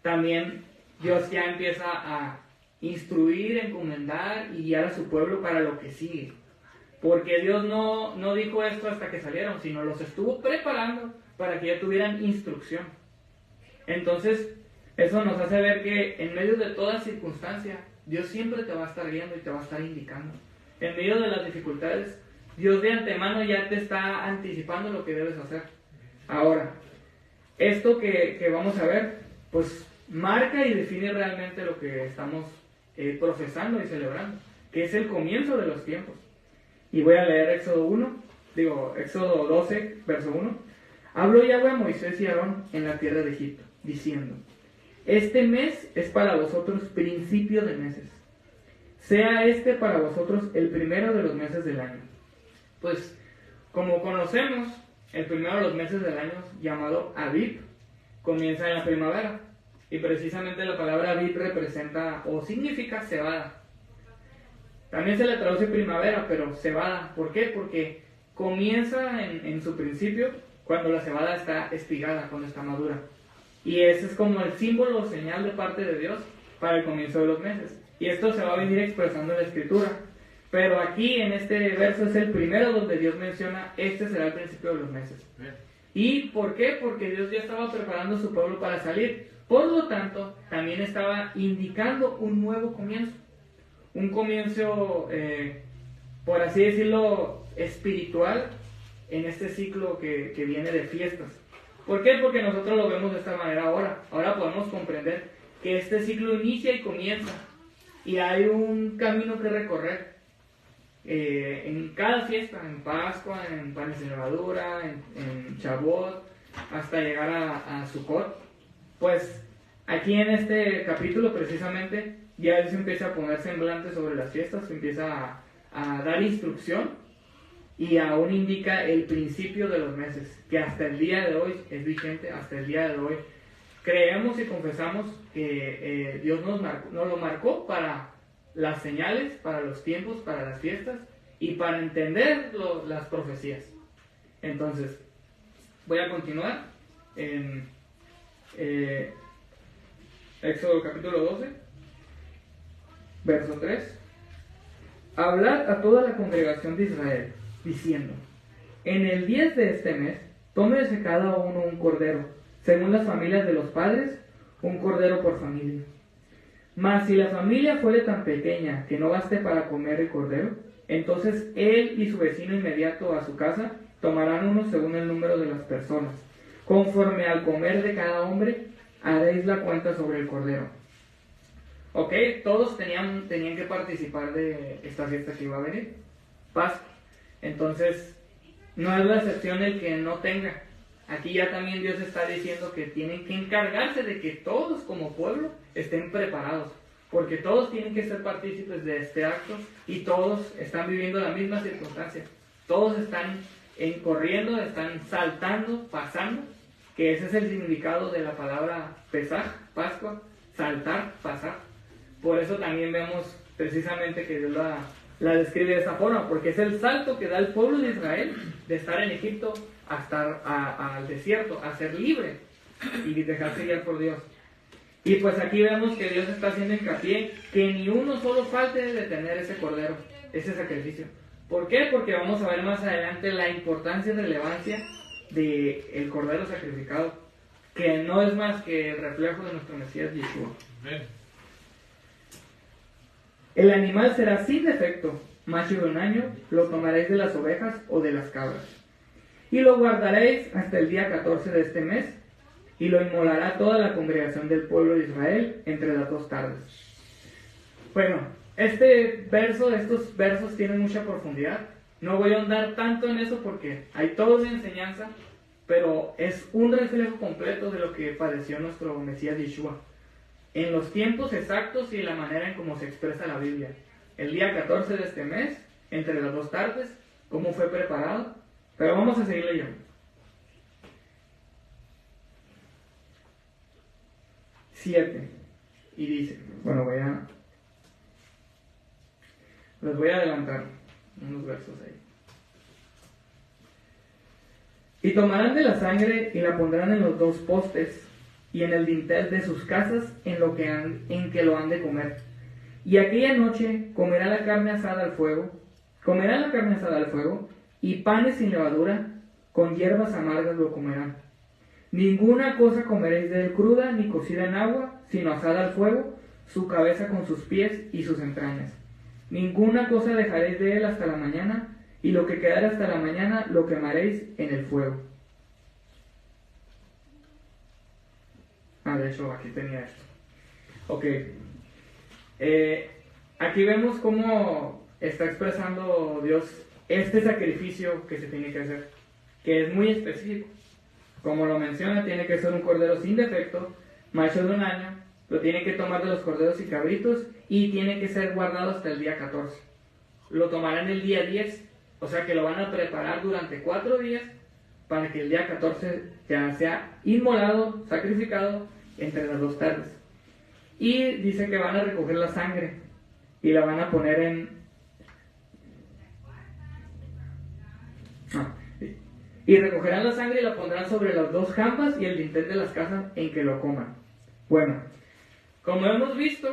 también Dios ya empieza a instruir, encomendar y guiar a su pueblo para lo que sigue. Porque Dios no dijo esto hasta que salieron, sino los estuvo preparando para que ya tuvieran instrucción. Entonces, eso nos hace ver que en medio de toda circunstancia, Dios siempre te va a estar guiando y te va a estar indicando. En medio de las dificultades, Dios de antemano ya te está anticipando lo que debes hacer. Ahora, esto que vamos a ver, pues marca y define realmente lo que estamos profesando y celebrando, que es el comienzo de los tiempos. Y voy a leer Éxodo 12, verso 1. Habló Yahweh a Moisés y Aarón en la tierra de Egipto, diciendo: este mes es para vosotros principio de meses. Sea para vosotros el primero de los meses del año. Pues, como conocemos, el primero de los meses del año, llamado Abib, comienza en la primavera. Y precisamente la palabra Abib representa o significa cebada. También se le traduce primavera, pero cebada. ¿Por qué? Porque comienza en su principio cuando la cebada está espigada, cuando está madura. Y ese es como el símbolo o señal de parte de Dios para el comienzo de los meses. Y esto se va a venir expresando en la Escritura. Pero aquí en este verso es el primero donde Dios menciona, será el principio de los meses. ¿Y por qué? Porque Dios ya estaba preparando a su pueblo para salir. Por lo tanto, también estaba indicando un nuevo comienzo. Un comienzo, por así decirlo, espiritual en este ciclo que viene de fiestas. ¿Por qué? Porque nosotros lo vemos de esta manera ahora. Ahora podemos comprender que este ciclo inicia y comienza. Y hay un camino que recorrer. En cada fiesta, en Pascua, en Panes de Levadura, en Shavuot, hasta llegar a Sukkot. Pues aquí en este capítulo precisamente ya Dios empieza a poner semblante sobre las fiestas, empieza a dar instrucción y aún indica el principio de los meses, que hasta el día de hoy es vigente, hasta el día de hoy creemos y confesamos que Dios nos lo marcó para las señales, para los tiempos, para las fiestas y para entender las profecías. Entonces, voy a continuar en Éxodo capítulo 12, verso 3. Hablad a toda la congregación de Israel, diciendo: en el 10 de este mes, tómese cada uno un cordero, según las familias de los padres, un cordero por familia. Mas si la familia fuere tan pequeña que no baste para comer el cordero, entonces él y su vecino inmediato a su casa tomarán uno según el número de las personas. Conforme al comer de cada hombre, haréis la cuenta sobre el cordero. Ok, todos tenían que participar de esta fiesta que iba a venir, Pascua. Entonces, no es la excepción el que no tenga. Aquí ya también Dios está diciendo que tienen que encargarse de que todos como pueblo estén preparados, porque todos tienen que ser partícipes de este acto y todos están viviendo la misma circunstancia. Todos están corriendo, están saltando, pasando, que ese es el significado de la palabra Pesaj, Pascua, saltar, pasar. Por eso también vemos precisamente que Dios la describe de esa forma, porque es el salto que da el pueblo de Israel de estar en Egipto a estar al desierto, a ser libre y dejarse guiar por Dios. Y pues aquí vemos que Dios está haciendo hincapié que ni uno solo falte de tener ese cordero, ese sacrificio. ¿Por qué? Porque vamos a ver más adelante la importancia y relevancia del cordero sacrificado, que no es más que el reflejo de nuestro Mesías Yeshua. Amén. El animal será sin defecto, macho de un año, lo tomaréis de las ovejas o de las cabras. Y lo guardaréis hasta el día 14 de este mes, y lo inmolará toda la congregación del pueblo de Israel entre las 2 tardes. Bueno, estos versos tienen mucha profundidad. No voy a ahondar tanto en eso porque hay toda una enseñanza, pero es un reflejo completo de lo que padeció nuestro Mesías Yeshua, en los tiempos exactos y la manera en cómo se expresa la Biblia. El día 14 de este mes, entre las 2 tardes, cómo fue preparado. Pero vamos a seguir leyendo. 7. Y dice, bueno, les voy a adelantar unos versos ahí. Y tomarán de la sangre y la pondrán en los 2 postes y en el dintel de sus casas en que lo han de comer. Y aquella noche comerán la carne asada al fuego, y panes sin levadura, con hierbas amargas lo comerán. Ninguna cosa comeréis de él cruda, ni cocida en agua, sino asada al fuego, su cabeza con sus pies y sus entrañas. Ninguna cosa dejaréis de él hasta la mañana, y lo que quedare hasta la mañana lo quemaréis en el fuego. De hecho, aquí tenía esto. Ok. Aquí vemos cómo está expresando Dios este sacrificio que se tiene que hacer, que es muy específico. Como lo menciona, tiene que ser un cordero sin defecto, macho de un año, lo tiene que tomar de los corderos y cabritos y tiene que ser guardado hasta el día 14. Lo tomarán el día 10, o sea que lo van a preparar durante 4 días para que el día 14 ya sea inmolado, sacrificado entre las 2 tardes. Y dice que van a recoger la sangre y la van a poner y recogerán la sangre y la pondrán sobre las 2 jambas y el dintel de las casas en que lo coman. Bueno, como hemos visto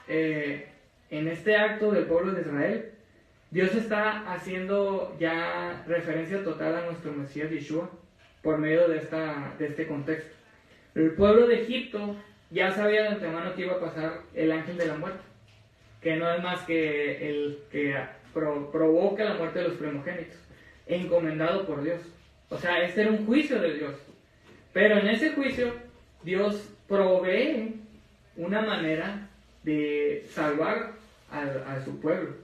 en este acto del pueblo de Israel, Dios está haciendo ya referencia total a nuestro Mesías Yeshua por medio de este contexto. El pueblo de Egipto ya sabía de antemano que iba a pasar el ángel de la muerte, que no es más que el que provoca la muerte de los primogénitos, encomendado por Dios. O sea, este era un juicio de Dios. Pero en ese juicio, Dios provee una manera de salvar a su pueblo.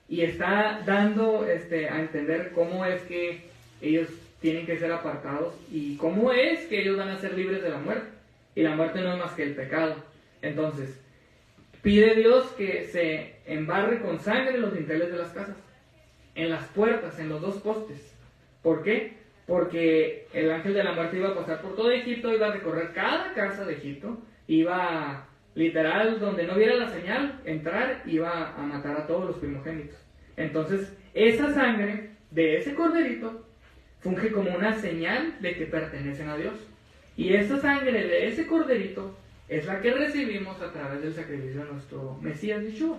Y está dando a entender cómo es que ellos tienen que ser apartados y cómo es que ellos van a ser libres de la muerte. Y la muerte no es más que el pecado. Entonces, pide Dios que se embarre con sangre los dinteles de las casas, en las puertas, en los 2 postes. ¿Por qué? porque el ángel de la muerte iba a pasar por todo Egipto, iba a recorrer cada casa de Egipto, iba literal, donde no viera la señal, entrar, iba a matar a todos los primogénitos. Entonces, esa sangre de ese corderito funge como una señal de que pertenecen a Dios. Y esa sangre de ese corderito es la que recibimos a través del sacrificio de nuestro Mesías Yeshua.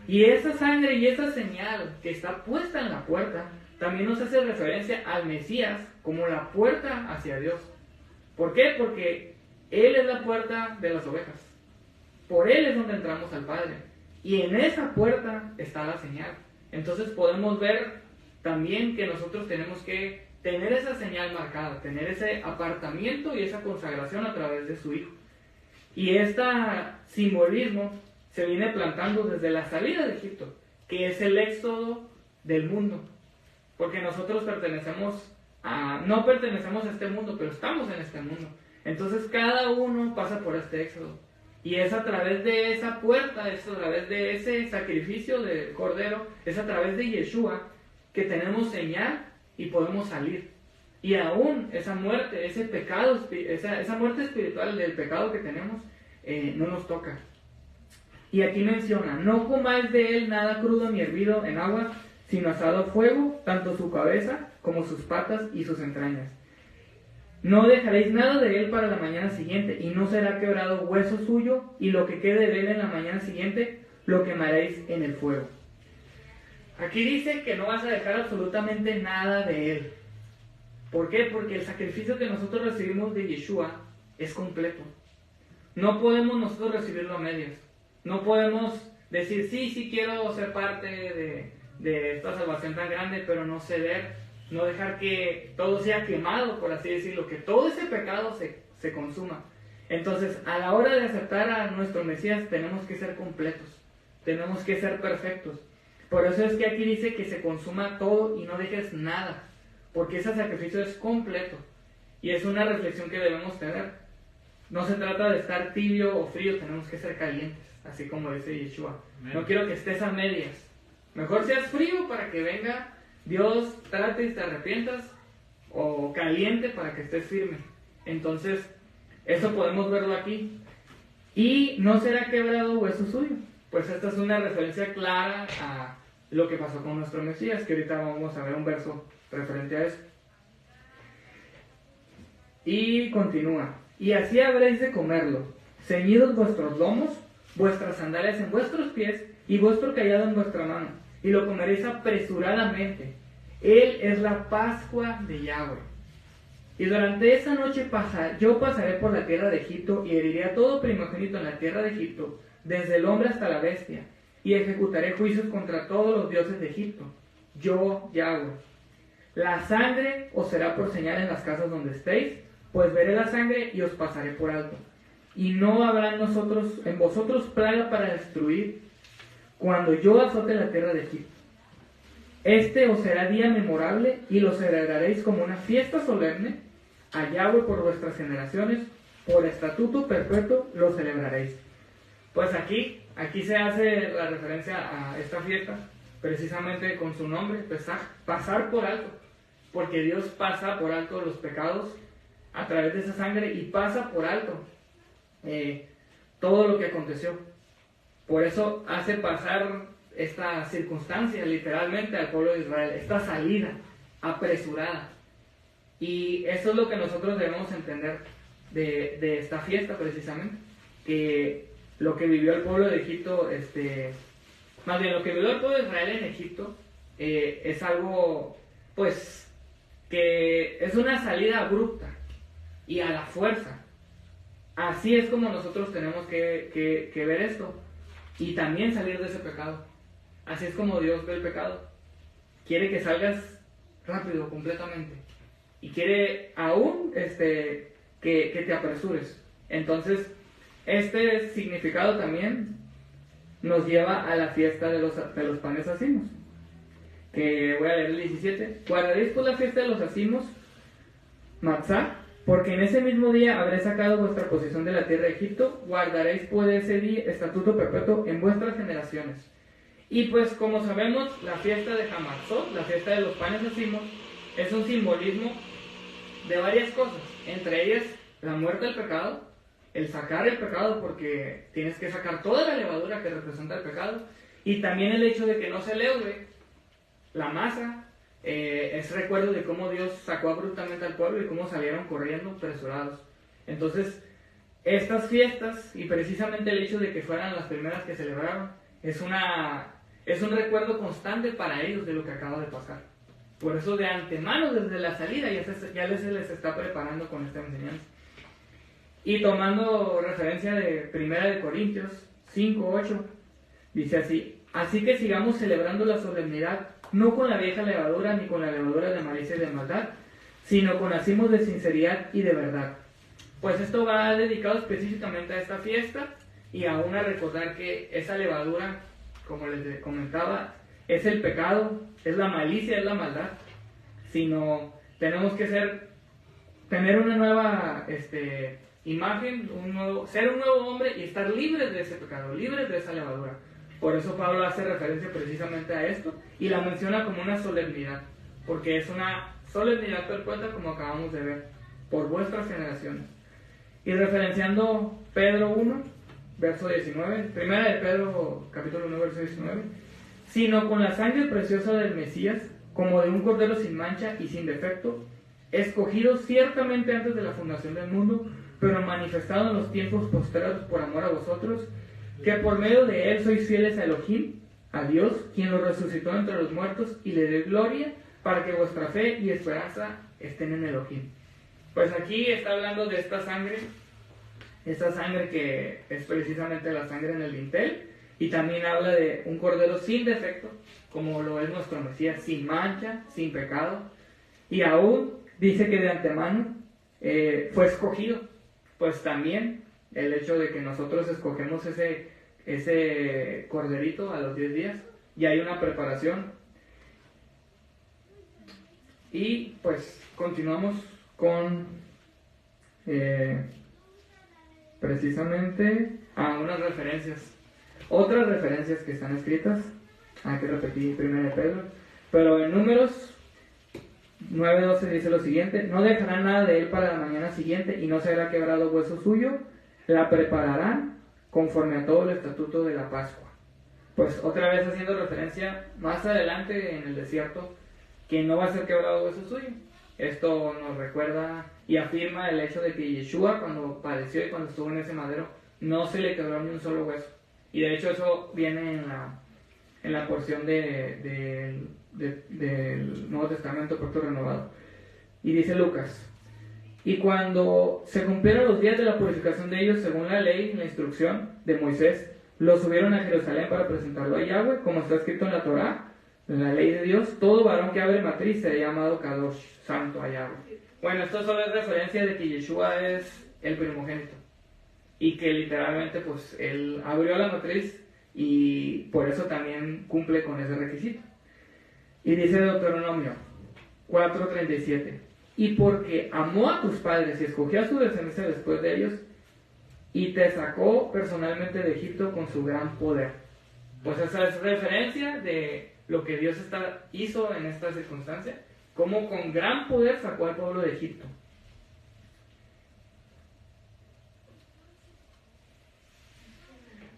Y esa sangre y esa señal que está puesta en la puerta también nos hace referencia al Mesías como la puerta hacia Dios. ¿Por qué? Porque Él es la puerta de las ovejas. Por Él es donde entramos al Padre. Y en esa puerta está la señal. Entonces podemos ver también que nosotros tenemos que tener esa señal marcada, tener ese apartamiento y esa consagración a través de su Hijo. Y este simbolismo se viene plantando desde la salida de Egipto, que es el éxodo del mundo. Porque nosotros no pertenecemos a este mundo, pero estamos en este mundo. Entonces cada uno pasa por este éxodo. Y es a través de esa puerta, es a través de ese sacrificio del Cordero, es a través de Yeshua que tenemos señal y podemos salir. Y aún esa muerte, ese pecado, esa muerte espiritual del pecado que tenemos, no nos toca. Y aquí menciona: no comáis de él nada crudo ni hervido en agua, sino asado a fuego, tanto su cabeza como sus patas y sus entrañas. No dejaréis nada de él para la mañana siguiente, y no será quebrado hueso suyo, y lo que quede de él en la mañana siguiente lo quemaréis en el fuego. Aquí dice que no vas a dejar absolutamente nada de él. ¿Por qué? Porque el sacrificio que nosotros recibimos de Yeshua es completo. No podemos nosotros recibirlo a medias. No podemos decir, sí quiero ser parte de esta salvación tan grande, pero no ceder. No dejar que todo sea quemado, por así decirlo, que todo ese pecado se consuma. Entonces, a la hora de aceptar a nuestro Mesías, tenemos que ser completos, tenemos que ser perfectos. Por eso es que aquí dice que se consuma todo y no dejes nada, porque ese sacrificio es completo. Y es una reflexión que debemos tener. No se trata de estar tibio o frío, tenemos que ser calientes, así como dice Yeshua. No quiero que estés a medias. Mejor seas frío para que venga Dios, trate y te arrepientas, o caliente para que estés firme. Entonces, eso podemos verlo aquí. Y no será quebrado hueso suyo. Pues esta es una referencia clara a lo que pasó con nuestro Mesías, que ahorita vamos a ver un verso referente a eso. Y continúa: y así habréis de comerlo, ceñidos vuestros lomos, vuestras sandalias en vuestros pies, y vuestro cayado en vuestra mano, y lo comeréis apresuradamente. Él es la Pascua de Yahweh. Y durante esa noche yo pasaré por la tierra de Egipto y heriré a todo primogénito en la tierra de Egipto, desde el hombre hasta la bestia, y ejecutaré juicios contra todos los dioses de Egipto. Yo, Yahweh. La sangre os será por señal en las casas donde estéis, pues veré la sangre y os pasaré por alto. Y no habrá en vosotros plaga para destruir cuando yo azote la tierra de Egipto. Este os será día memorable y lo celebraréis como una fiesta solemne a Yahweh por vuestras generaciones, por estatuto perpetuo lo celebraréis. Pues aquí se hace la referencia a esta fiesta, precisamente con su nombre, Pesaj, pasar por alto, porque Dios pasa por alto los pecados a través de esa sangre y pasa por alto todo lo que aconteció. Por eso hace pasar esta circunstancia literalmente al pueblo de Israel, esta salida apresurada. Y eso es lo que nosotros debemos entender de esta fiesta precisamente, que lo que vivió el pueblo de Egipto, más bien lo que vivió el pueblo de Israel en Egipto, es algo pues que es una salida abrupta y a la fuerza. Así es como nosotros tenemos que ver esto y también salir de ese pecado. Así es como Dios ve el pecado. Quiere que salgas rápido, completamente. Y quiere aún que te apresures. Entonces, este significado también nos lleva a la fiesta de los panes ázimos. Que voy a leer el 17. Guardaréis pues la fiesta de los ázimos, Matzah, porque en ese mismo día habré sacado vuestra posesión de la tierra de Egipto. Guardaréis pues ese día estatuto perpetuo en vuestras generaciones. Y pues como sabemos, la fiesta de Hamatzot, la fiesta de los panes ázimos, es un simbolismo de varias cosas, entre ellas la muerte del pecado, el sacar el pecado porque tienes que sacar toda la levadura que representa el pecado, y también el hecho de que no se leude la masa. Es recuerdo de cómo Dios sacó abruptamente al pueblo y cómo salieron corriendo apresurados. Entonces, estas fiestas, y precisamente el hecho de que fueran las primeras que celebraron, es un recuerdo constante para ellos de lo que acaba de pasar. Por eso de antemano, desde la salida, ya les está preparando con esta enseñanza. Y tomando referencia de 1 Corintios 5:8, dice así: así que sigamos celebrando la solemnidad, no con la vieja levadura ni con la levadura de malicia y de maldad, sino con hacimos de sinceridad y de verdad. Pues esto va dedicado específicamente a esta fiesta y aún a recordar que esa levadura, como les comentaba, es el pecado, es la malicia, es la maldad, sino tenemos que tener una nueva imagen, ser un nuevo hombre y estar libres de ese pecado, libres de esa levadura. Por eso Pablo hace referencia precisamente a esto y la menciona como una solemnidad, porque es una solemnidad perpetua, como acabamos de ver, por vuestras generaciones. Y referenciando Pedro 1, verso 19, primera de Pedro, capítulo 1, verso 19, sino con la sangre preciosa del Mesías, como de un cordero sin mancha y sin defecto, escogido ciertamente antes de la fundación del mundo, pero manifestado en los tiempos postreros por amor a vosotros, que por medio de él sois fieles a Elohim, a Dios, quien lo resucitó entre los muertos y le dio gloria, para que vuestra fe y esperanza estén en Elohim. Pues aquí está hablando de esta sangre que es precisamente la sangre en el dintel, y también habla de un cordero sin defecto, como lo es nuestro Mesías, sin mancha, sin pecado, y aún dice que de antemano fue escogido. Pues también el hecho de que nosotros escogemos ese corderito a los 10 días, y hay una preparación. Y pues continuamos con precisamente unas referencias, otras referencias que están escritas. Hay que repetir 1 de Pedro, pero en Números 9:12 dice lo siguiente: no dejarán nada de él para la mañana siguiente, y no será quebrado hueso suyo, la prepararán conforme a todo el estatuto de la Pascua. Pues otra vez haciendo referencia más adelante en el desierto, que no va a ser quebrado hueso suyo. Esto nos recuerda y afirma el hecho de que Yeshua, cuando padeció y cuando estuvo en ese madero, no se le quebró ni un solo hueso. Y de hecho eso viene en la porción del Nuevo Testamento, Pacto Renovado. Y dice Lucas: y cuando se cumplieron los días de la purificación de ellos, según la ley, la instrucción de Moisés, los subieron a Jerusalén para presentarlo a Yahweh, como está escrito en la Torá, en la ley de Dios: todo varón que abre matriz será llamado Kadosh, santo a Yahweh. Bueno, esto solo es referencia de que Yeshua es el primogénito, y que literalmente pues él abrió la matriz, y por eso también cumple con ese requisito. Y dice Deuteronomio 4:37: y porque amó a tus padres y escogió a su descendencia después de ellos, y te sacó personalmente de Egipto con su gran poder. Pues esa es referencia de lo que Dios hizo en esta circunstancia, como con gran poder sacó al pueblo de Egipto.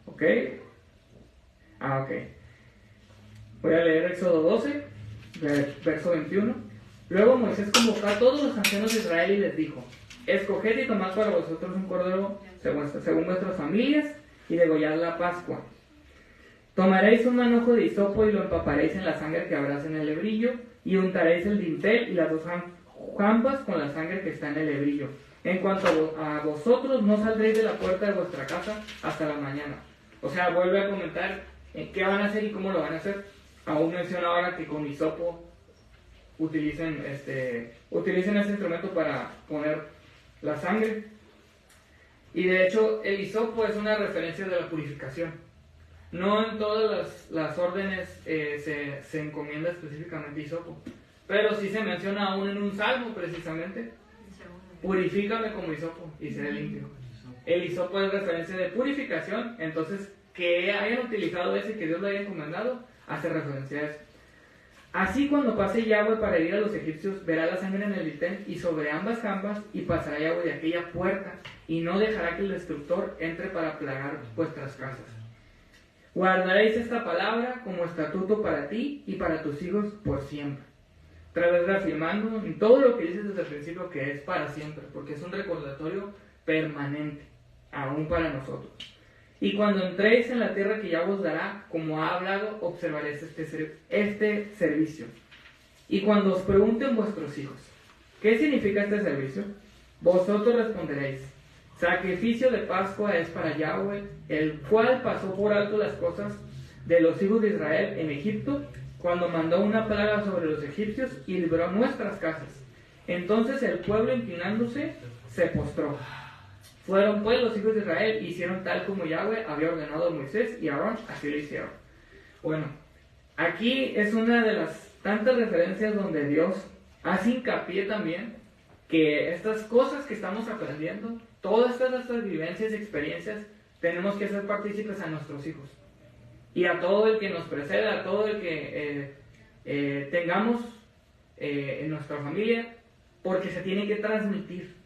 ¿Ok? Ok. Voy a leer Éxodo 12, verso 21. Luego Moisés convocó a todos los ancianos de Israel y les dijo: escoged y tomad para vosotros un cordero según vuestras familias, y degollad la Pascua. Tomaréis un manojo de hisopo y lo empaparéis en la sangre que habrás en el hebrillo, y untaréis el dintel y las dos jambas con la sangre que está en el hebrillo. En cuanto a vosotros, no saldréis de la puerta de vuestra casa hasta la mañana. O sea, vuelve a comentar qué van a hacer y cómo lo van a hacer. Aún menciona ahora que con hisopo utilicen ese instrumento para poner la sangre. Y de hecho el hisopo es una referencia de la purificación. No en todas las órdenes se encomienda específicamente hisopo, pero sí se menciona aún en un salmo precisamente: purifícame como hisopo y seré limpio. El hisopo es referencia de purificación, entonces que hayan utilizado ese y que Dios lo haya encomendado hace referencia a eso. Así cuando pase Yahweh para herir a los egipcios, verá la sangre en el dintel y sobre ambas jambas, y pasará Yahweh de aquella puerta, y no dejará que el destructor entre para plagar vuestras casas. Guardaréis esta palabra como estatuto para ti y para tus hijos por siempre. Otra vez reafirmando en todo lo que dices desde el principio que es para siempre, porque es un recordatorio permanente, aún para nosotros. Y cuando entréis en la tierra que Yahweh os dará, como ha hablado, observaréis este servicio. Y cuando os pregunten vuestros hijos, ¿qué significa este servicio? Vosotros responderéis, sacrificio de Pascua es para Yahweh, el cual pasó por alto las cosas de los hijos de Israel en Egipto, cuando mandó una plaga sobre los egipcios y libró nuestras casas. Entonces el pueblo, inclinándose, se postró. Fueron pues los hijos de Israel y hicieron tal como Yahweh había ordenado a Moisés y a Aarón, así lo hicieron. Bueno, aquí es una de las tantas referencias donde Dios hace hincapié también que estas cosas que estamos aprendiendo, todas estas vivencias y experiencias, tenemos que hacer partícipes a nuestros hijos. Y a todo el que nos preceda, a todo el que tengamos en nuestra familia, porque se tiene que transmitir.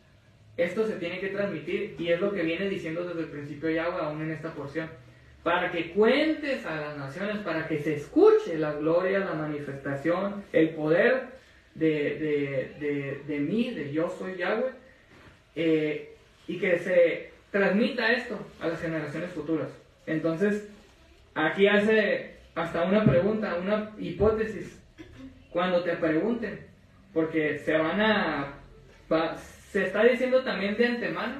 Esto se tiene que transmitir y es lo que viene diciendo desde el principio Yahweh aún en esta porción. Para que cuentes a las naciones, para que se escuche la gloria, la manifestación, el poder de mí, de yo soy Yahweh, y que se transmita esto a las generaciones futuras. Entonces, aquí hace hasta una pregunta, una hipótesis. Cuando te pregunten, porque se está diciendo también de antemano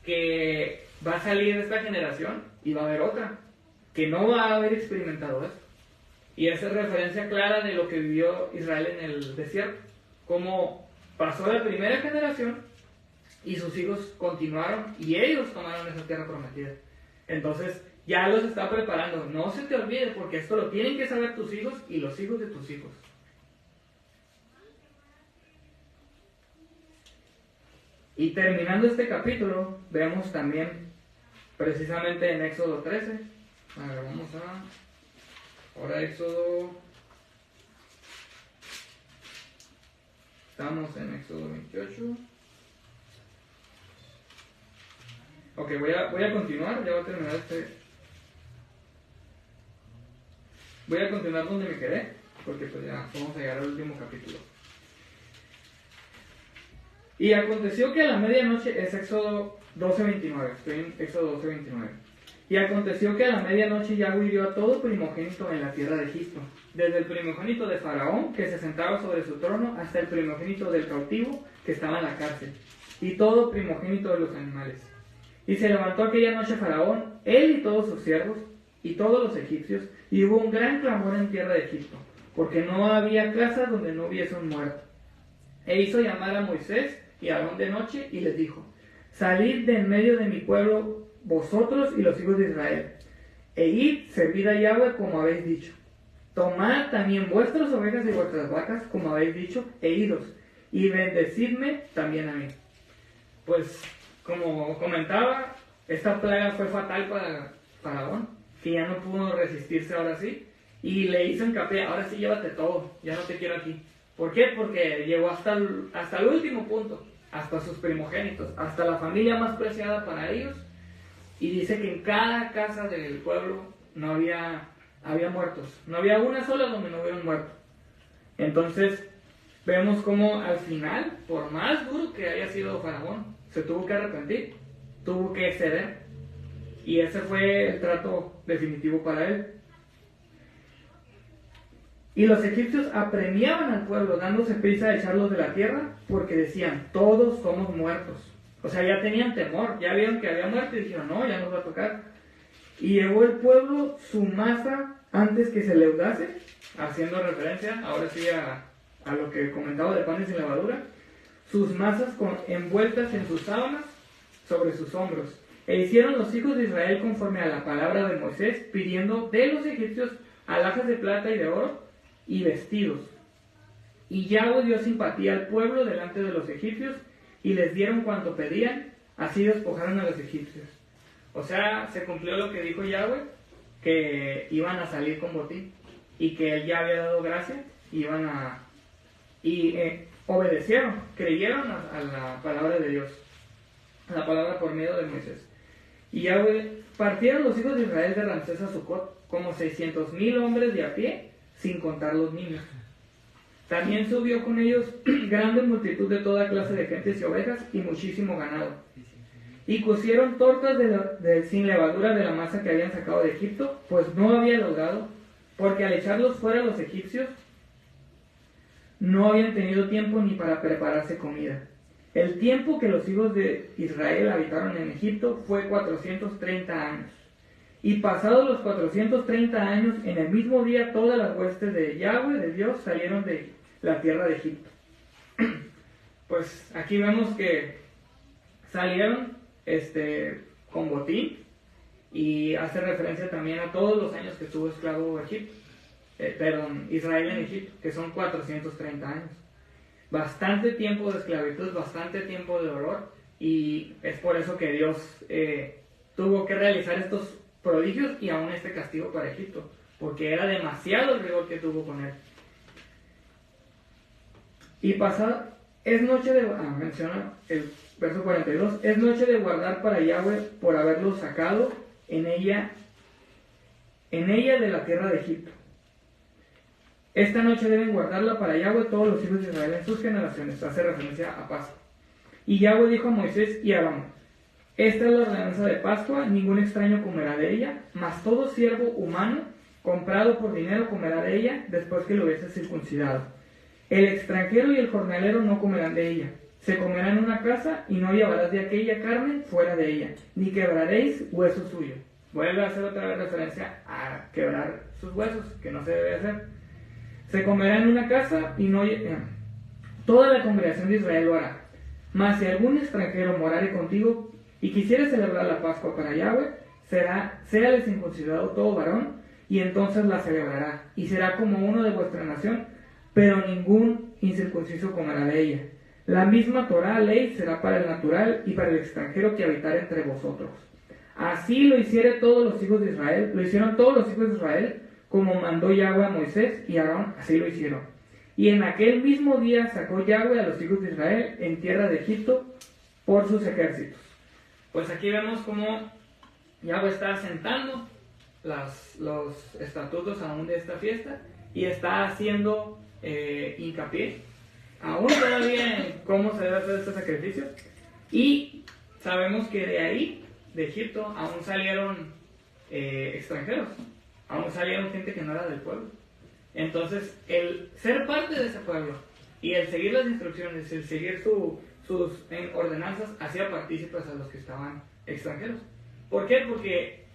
que va a salir esta generación y va a haber otra, que no va a haber experimentado esto. Y esa es referencia clara de lo que vivió Israel en el desierto, cómo pasó la primera generación y sus hijos continuaron y ellos tomaron esa tierra prometida. Entonces ya los está preparando. No se te olvide, porque esto lo tienen que saber tus hijos y los hijos de tus hijos. Y terminando este capítulo, vemos también precisamente en Éxodo 13. A ver, vamos a... Ahora Éxodo... Estamos en Éxodo 28. Ok, voy a continuar, ya voy a terminar Voy a continuar donde me quedé, porque pues ya vamos a llegar al último capítulo. Y aconteció que a la medianoche, es Éxodo 12:29, estoy en Éxodo 12:29. Y aconteció que a la medianoche Yahweh hirió a todo primogénito en la tierra de Egipto, desde el primogénito de Faraón, que se sentaba sobre su trono, hasta el primogénito del cautivo, que estaba en la cárcel, y todo primogénito de los animales. Y se levantó aquella noche Faraón, él y todos sus siervos, y todos los egipcios, y hubo un gran clamor en tierra de Egipto, porque no había casa donde no hubiese un muerto. E hizo llamar a Moisés y a Aarón de noche, y les dijo: salid de en medio de mi pueblo, vosotros y los hijos de Israel, e id, servid a Yahweh como habéis dicho. Tomad también vuestras ovejas y vuestras vacas, como habéis dicho, e idos, y bendecidme también a mí. Pues, como comentaba, esta plaga fue fatal para Faraón, que ya no pudo resistirse ahora sí, y le hizo hincapié: ahora sí llévate todo, ya no te quiero aquí. ¿Por qué? Porque llegó hasta el último punto, hasta sus primogénitos, hasta la familia más preciada para ellos, y dice que en cada casa del pueblo no había muertos, no había una sola donde no hubiera un muerto. Entonces vemos cómo al final, por más duro que haya sido Faraón, se tuvo que arrepentir, tuvo que ceder, y ese fue el trato definitivo para él. Y los egipcios apremiaban al pueblo, dándose prisa de echarlos de la tierra, porque decían: todos somos muertos. O sea, ya tenían temor, ya vieron que había muerto y dijeron: no, ya nos va a tocar. Y llevó el pueblo su masa antes que se leudase, haciendo referencia ahora sí a lo que comentaba de panes sin levadura, sus masas envueltas en sus sábanas sobre sus hombros. E hicieron los hijos de Israel conforme a la palabra de Moisés, pidiendo de los egipcios alhajas de plata y de oro y vestidos. Y Yahweh dio simpatía al pueblo delante de los egipcios, y les dieron cuanto pedían, así despojaron a los egipcios. O sea, se cumplió lo que dijo Yahweh, que iban a salir con botín, y que él ya había dado gracia, obedecieron, creyeron a la palabra de Dios, a la palabra por medio de Moisés. Y Yahweh, partieron los hijos de Israel de Ramsés a Sucot, como 600,000 hombres de a pie, sin contar los niños. También subió con ellos grande multitud de toda clase de gentes y ovejas y muchísimo ganado. Y cocieron tortas sin levadura de la masa que habían sacado de Egipto, pues no había leudado, porque al echarlos fuera los egipcios, no habían tenido tiempo ni para prepararse comida. El tiempo que los hijos de Israel habitaron en Egipto fue 430 años. Y pasados los 430 años, en el mismo día todas las huestes de Yahweh, de Dios, salieron de la tierra de Egipto. Pues aquí vemos que salieron con botín, y hace referencia también a todos los años que estuvo esclavo Israel en Egipto, que son 430 años. Bastante tiempo de esclavitud, bastante tiempo de dolor, y es por eso que Dios tuvo que realizar estos prodigios y aún este castigo para Egipto, porque era demasiado el rigor que tuvo con él. Y es noche de, menciona el verso 42, es noche de guardar para Yahweh por haberlos sacado en ella de la tierra de Egipto. Esta noche deben guardarla para Yahweh todos los hijos de Israel en sus generaciones. Hace referencia a Pascua. Y Yahweh dijo a Moisés y a Aarón: esta es la ordenanza de Pascua, ningún extraño comerá de ella, mas todo siervo humano comprado por dinero comerá de ella después que lo hubiese circuncidado. El extranjero y el jornalero no comerán de ella. Se comerá en una casa, y no llevarás de aquella carne fuera de ella, ni quebraréis hueso suyo. Vuelve a hacer otra vez referencia a quebrar sus huesos, que no se debe hacer. Se comerá en una casa, y no toda la congregación de Israel lo hará. Mas si algún extranjero morare contigo y quisiere celebrar la Pascua para Yahweh, séale circuncidado todo varón, y entonces la celebrará, y será como uno de vuestra nación, pero ningún incircunciso comerá de ella. La misma Torá, ley, será para el natural y para el extranjero que habitar entre vosotros. Así lo hicieron todos los hijos de Israel, como mandó Yahweh a Moisés y a Aarón, así lo hicieron. Y en aquel mismo día sacó Yahweh a los hijos de Israel en tierra de Egipto por sus ejércitos. Pues aquí vemos cómo Yahweh está asentando los estatutos aún de esta fiesta, y está haciendo hincapié aún todavía en cómo se debe hacer este sacrificio. Y sabemos que de ahí, de Egipto, aún salieron extranjeros, aún salieron gente que no era del pueblo. Entonces, el ser parte de ese pueblo y el seguir las instrucciones, el seguir sus ordenanzas, hacía partícipes a los que estaban extranjeros. ¿Por qué? Porque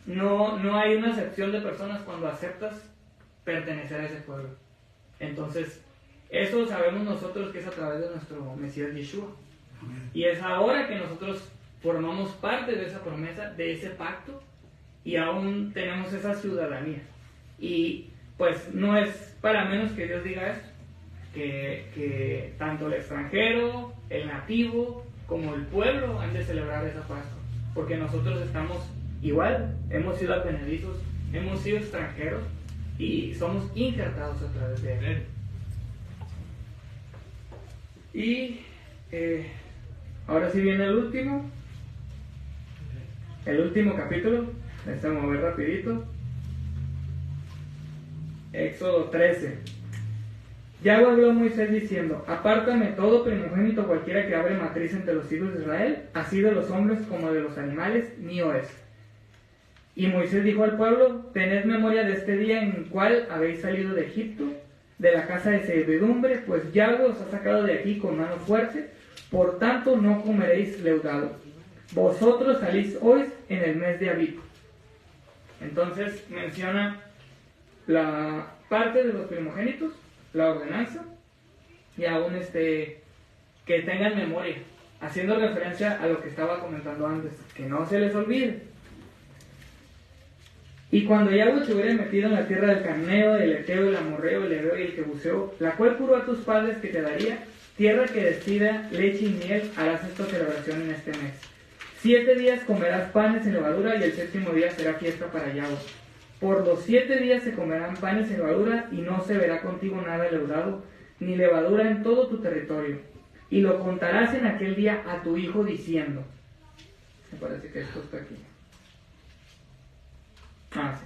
no hay una acepción de personas cuando aceptas pertenecer a ese pueblo. Entonces, eso sabemos nosotros que es a través de nuestro Mesías Yeshua. Y es ahora que nosotros formamos parte de esa promesa, de ese pacto, y aún tenemos esa ciudadanía. Y pues no es para menos que Dios diga esto, que tanto el extranjero, el nativo, como el pueblo han de celebrar esa Pascua, porque nosotros estamos igual, hemos sido advenedizos, hemos sido extranjeros y somos injertados a través de él. Y ahora sí viene el último capítulo. Vamos a ver rapidito. Éxodo 13. Yahweh habló a Moisés diciendo: apártame todo primogénito cualquiera que abre matriz entre los hijos de Israel, así de los hombres como de los animales, mío es. Y Moisés dijo al pueblo: tened memoria de este día en el cual habéis salido de Egipto, de la casa de servidumbre, pues Yahweh os ha sacado de aquí con mano fuerte, por tanto no comeréis leudado. Vosotros salís hoy en el mes de Abib. Entonces menciona la parte de los primogénitos, la ordenanza, y aún que tengan memoria, haciendo referencia a lo que estaba comentando antes, que no se les olvide. Y cuando Yahweh te hubiera metido en la tierra del Caneo, del Eteo, el Amorreo, el Heveo y el Jebuseo, la cual juró a tus padres que te daría, tierra que destila leche y miel, harás esta celebración en este mes. 7 días comerás panes sin levadura, y el 7º día será fiesta para Yahweh. Por los 7 días se comerán panes sin levadura, y no se verá contigo nada leudado, ni levadura en todo tu territorio. Y lo contarás en aquel día a tu hijo diciendo. Me parece que esto está aquí. Sí.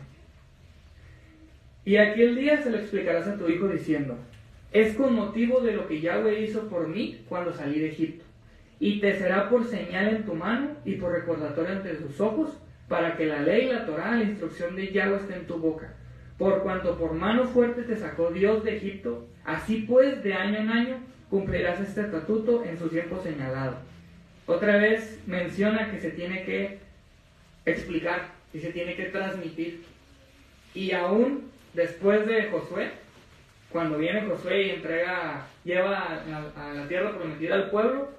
Y aquel día se lo explicarás a tu hijo diciendo: es con motivo de lo que Yahweh hizo por mí cuando salí de Egipto. Y te será por señal en tu mano y por recordatorio ante tus ojos, para que la ley, la Torá, la instrucción de Yahweh esté en tu boca. Por cuanto por mano fuerte te sacó Dios de Egipto, así pues de año en año cumplirás este estatuto en su tiempo señalado. Otra vez menciona que se tiene que explicar y se tiene que transmitir. Y aún después de Josué, cuando viene Josué y lleva a la tierra prometida al pueblo,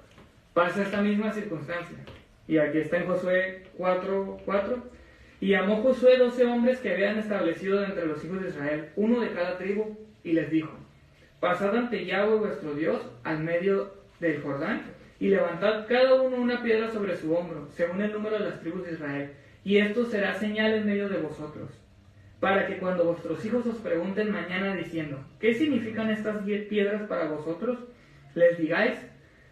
pasa esta misma circunstancia. Y aquí está en Josué 4:4. Y llamó Josué 12 hombres que habían establecido de entre los hijos de Israel, uno de cada tribu, y les dijo: pasad ante Yahweh vuestro Dios al medio del Jordán, y levantad cada uno una piedra sobre su hombro, según el número de las tribus de Israel, y esto será señal en medio de vosotros, para que cuando vuestros hijos os pregunten mañana diciendo: ¿qué significan estas 10 piedras para vosotros?, les digáis: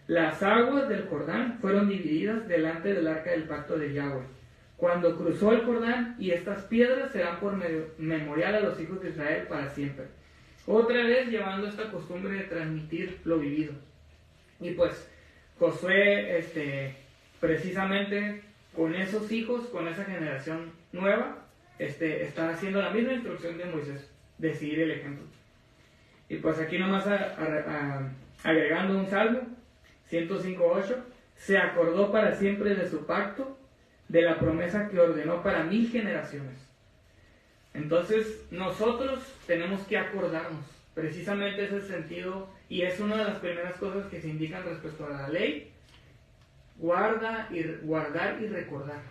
las aguas del Jordán fueron divididas delante del arca del pacto de Yahweh, cuando cruzó el Jordán, y estas piedras serán por memorial a los hijos de Israel para siempre. Otra vez llevando esta costumbre de transmitir lo vivido. Y pues Josué, precisamente con esos hijos, con esa generación nueva, está haciendo la misma instrucción de Moisés, de seguir el ejemplo. Y pues aquí nomás agregando un salmo, 105:8, se acordó para siempre de su pacto, de la promesa que ordenó para 1000 generaciones. Entonces nosotros tenemos que acordarnos, precisamente ese es el sentido, y es una de las primeras cosas que se indican respecto a la ley: guardar y recordar.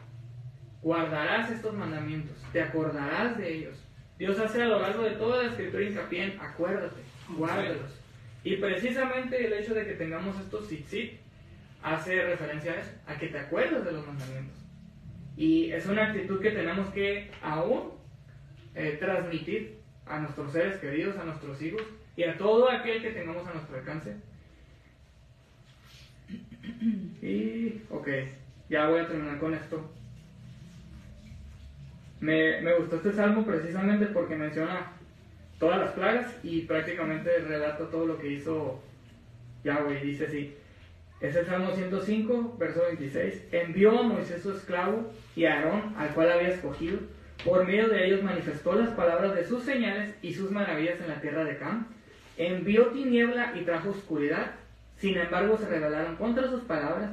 Guardarás estos mandamientos, te acordarás de ellos. Dios hace a lo largo de toda la escritura hincapié en: acuérdate, guárdalos. Y precisamente el hecho de que tengamos estos tzitzit hace referencia a eso, a que te acuerdas de los mandamientos. Y es una actitud que tenemos que aún transmitir a nuestros seres queridos, a nuestros hijos y a todo aquel que tengamos a nuestro alcance. Y ok, ya voy a terminar con esto. Me gustó este salmo precisamente porque menciona todas las plagas y prácticamente relata todo lo que hizo Yahweh. Dice así, es el Salmo 105, verso 26. Envió a Moisés su esclavo y a Aarón, al cual había escogido. Por medio de ellos manifestó las palabras de sus señales y sus maravillas en la tierra de Cam. Envió tiniebla y trajo oscuridad. Sin embargo se rebelaron contra sus palabras.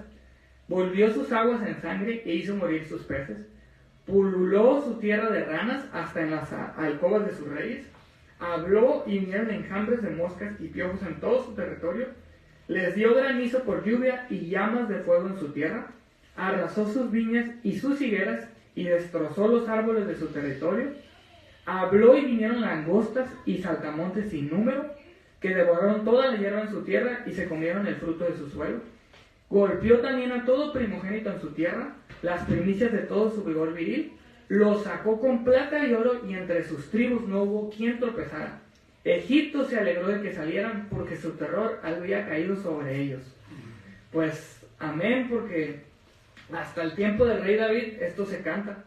Volvió sus aguas en sangre e hizo morir sus peces. Pululó su tierra de ranas hasta en las alcobas de sus reyes. Habló y vinieron enjambres de moscas y piojos en todo su territorio. Les dio granizo por lluvia y llamas de fuego en su tierra. Arrasó sus viñas y sus higueras y destrozó los árboles de su territorio. Habló y vinieron langostas y saltamontes sin número, que devoraron toda la hierba en su tierra y se comieron el fruto de su suelo. Golpeó también a todo primogénito en su tierra, las primicias de todo su vigor viril. Los sacó con plata y oro, y entre sus tribus no hubo quien tropezara. Egipto se alegró de que salieran, porque su terror había caído sobre ellos. Pues amén, porque hasta el tiempo del rey David esto se canta,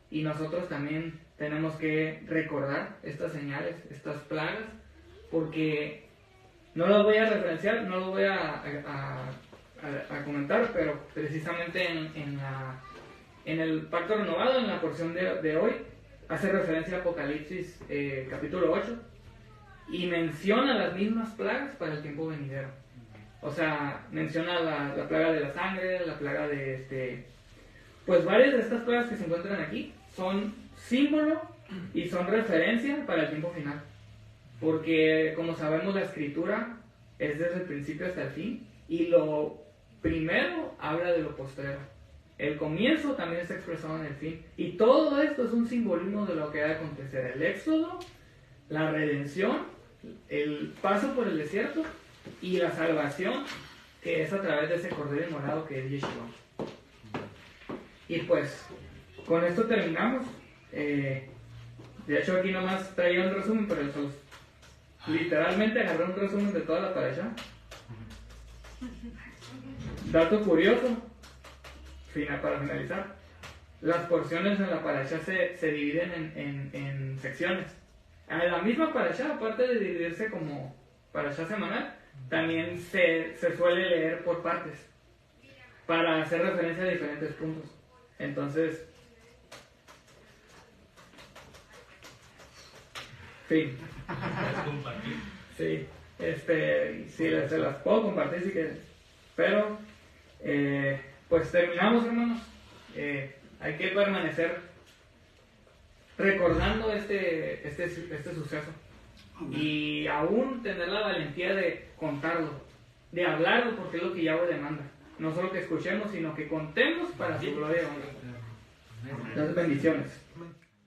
y nosotros también tenemos que recordar estas señales, estas plagas, porque no las voy a referenciar, no las voy a comentar, pero precisamente en el pacto renovado, en la porción de hoy, hace referencia a Apocalipsis capítulo 8, y menciona las mismas plagas para el tiempo venidero. O sea, menciona la plaga de la sangre, la plaga de pues varias de estas plagas que se encuentran aquí son símbolo y son referencia para el tiempo final. Porque como sabemos, la escritura es desde el principio hasta el fin, y lo primero habla de lo postrero. El comienzo también está expresado en el fin, y todo esto es un simbolismo de lo que va a acontecer: el éxodo, la redención, el paso por el desierto y la salvación, que es a través de ese cordero inmolado que es Yeshua. Y pues con esto terminamos. De hecho, aquí nomás traía un resumen, pero literalmente agarré un resumen de toda la parasha. Dato curioso, para finalizar, las porciones en la parasha se dividen en secciones. En la misma parasha, aparte de dividirse como parasha semanal, también se suele leer por partes para hacer referencia a diferentes puntos. Entonces, fin. ¿Puedes compartir? Sí, sí, se las puedo compartir si quieren. Pero, pues terminamos, hermanos. Hay que permanecer recordando este suceso. Y aún tener la valentía de contarlo, de hablarlo, porque es lo que Yahweh demanda. No solo que escuchemos, sino que contemos para su gloria y honra. Entonces, bendiciones.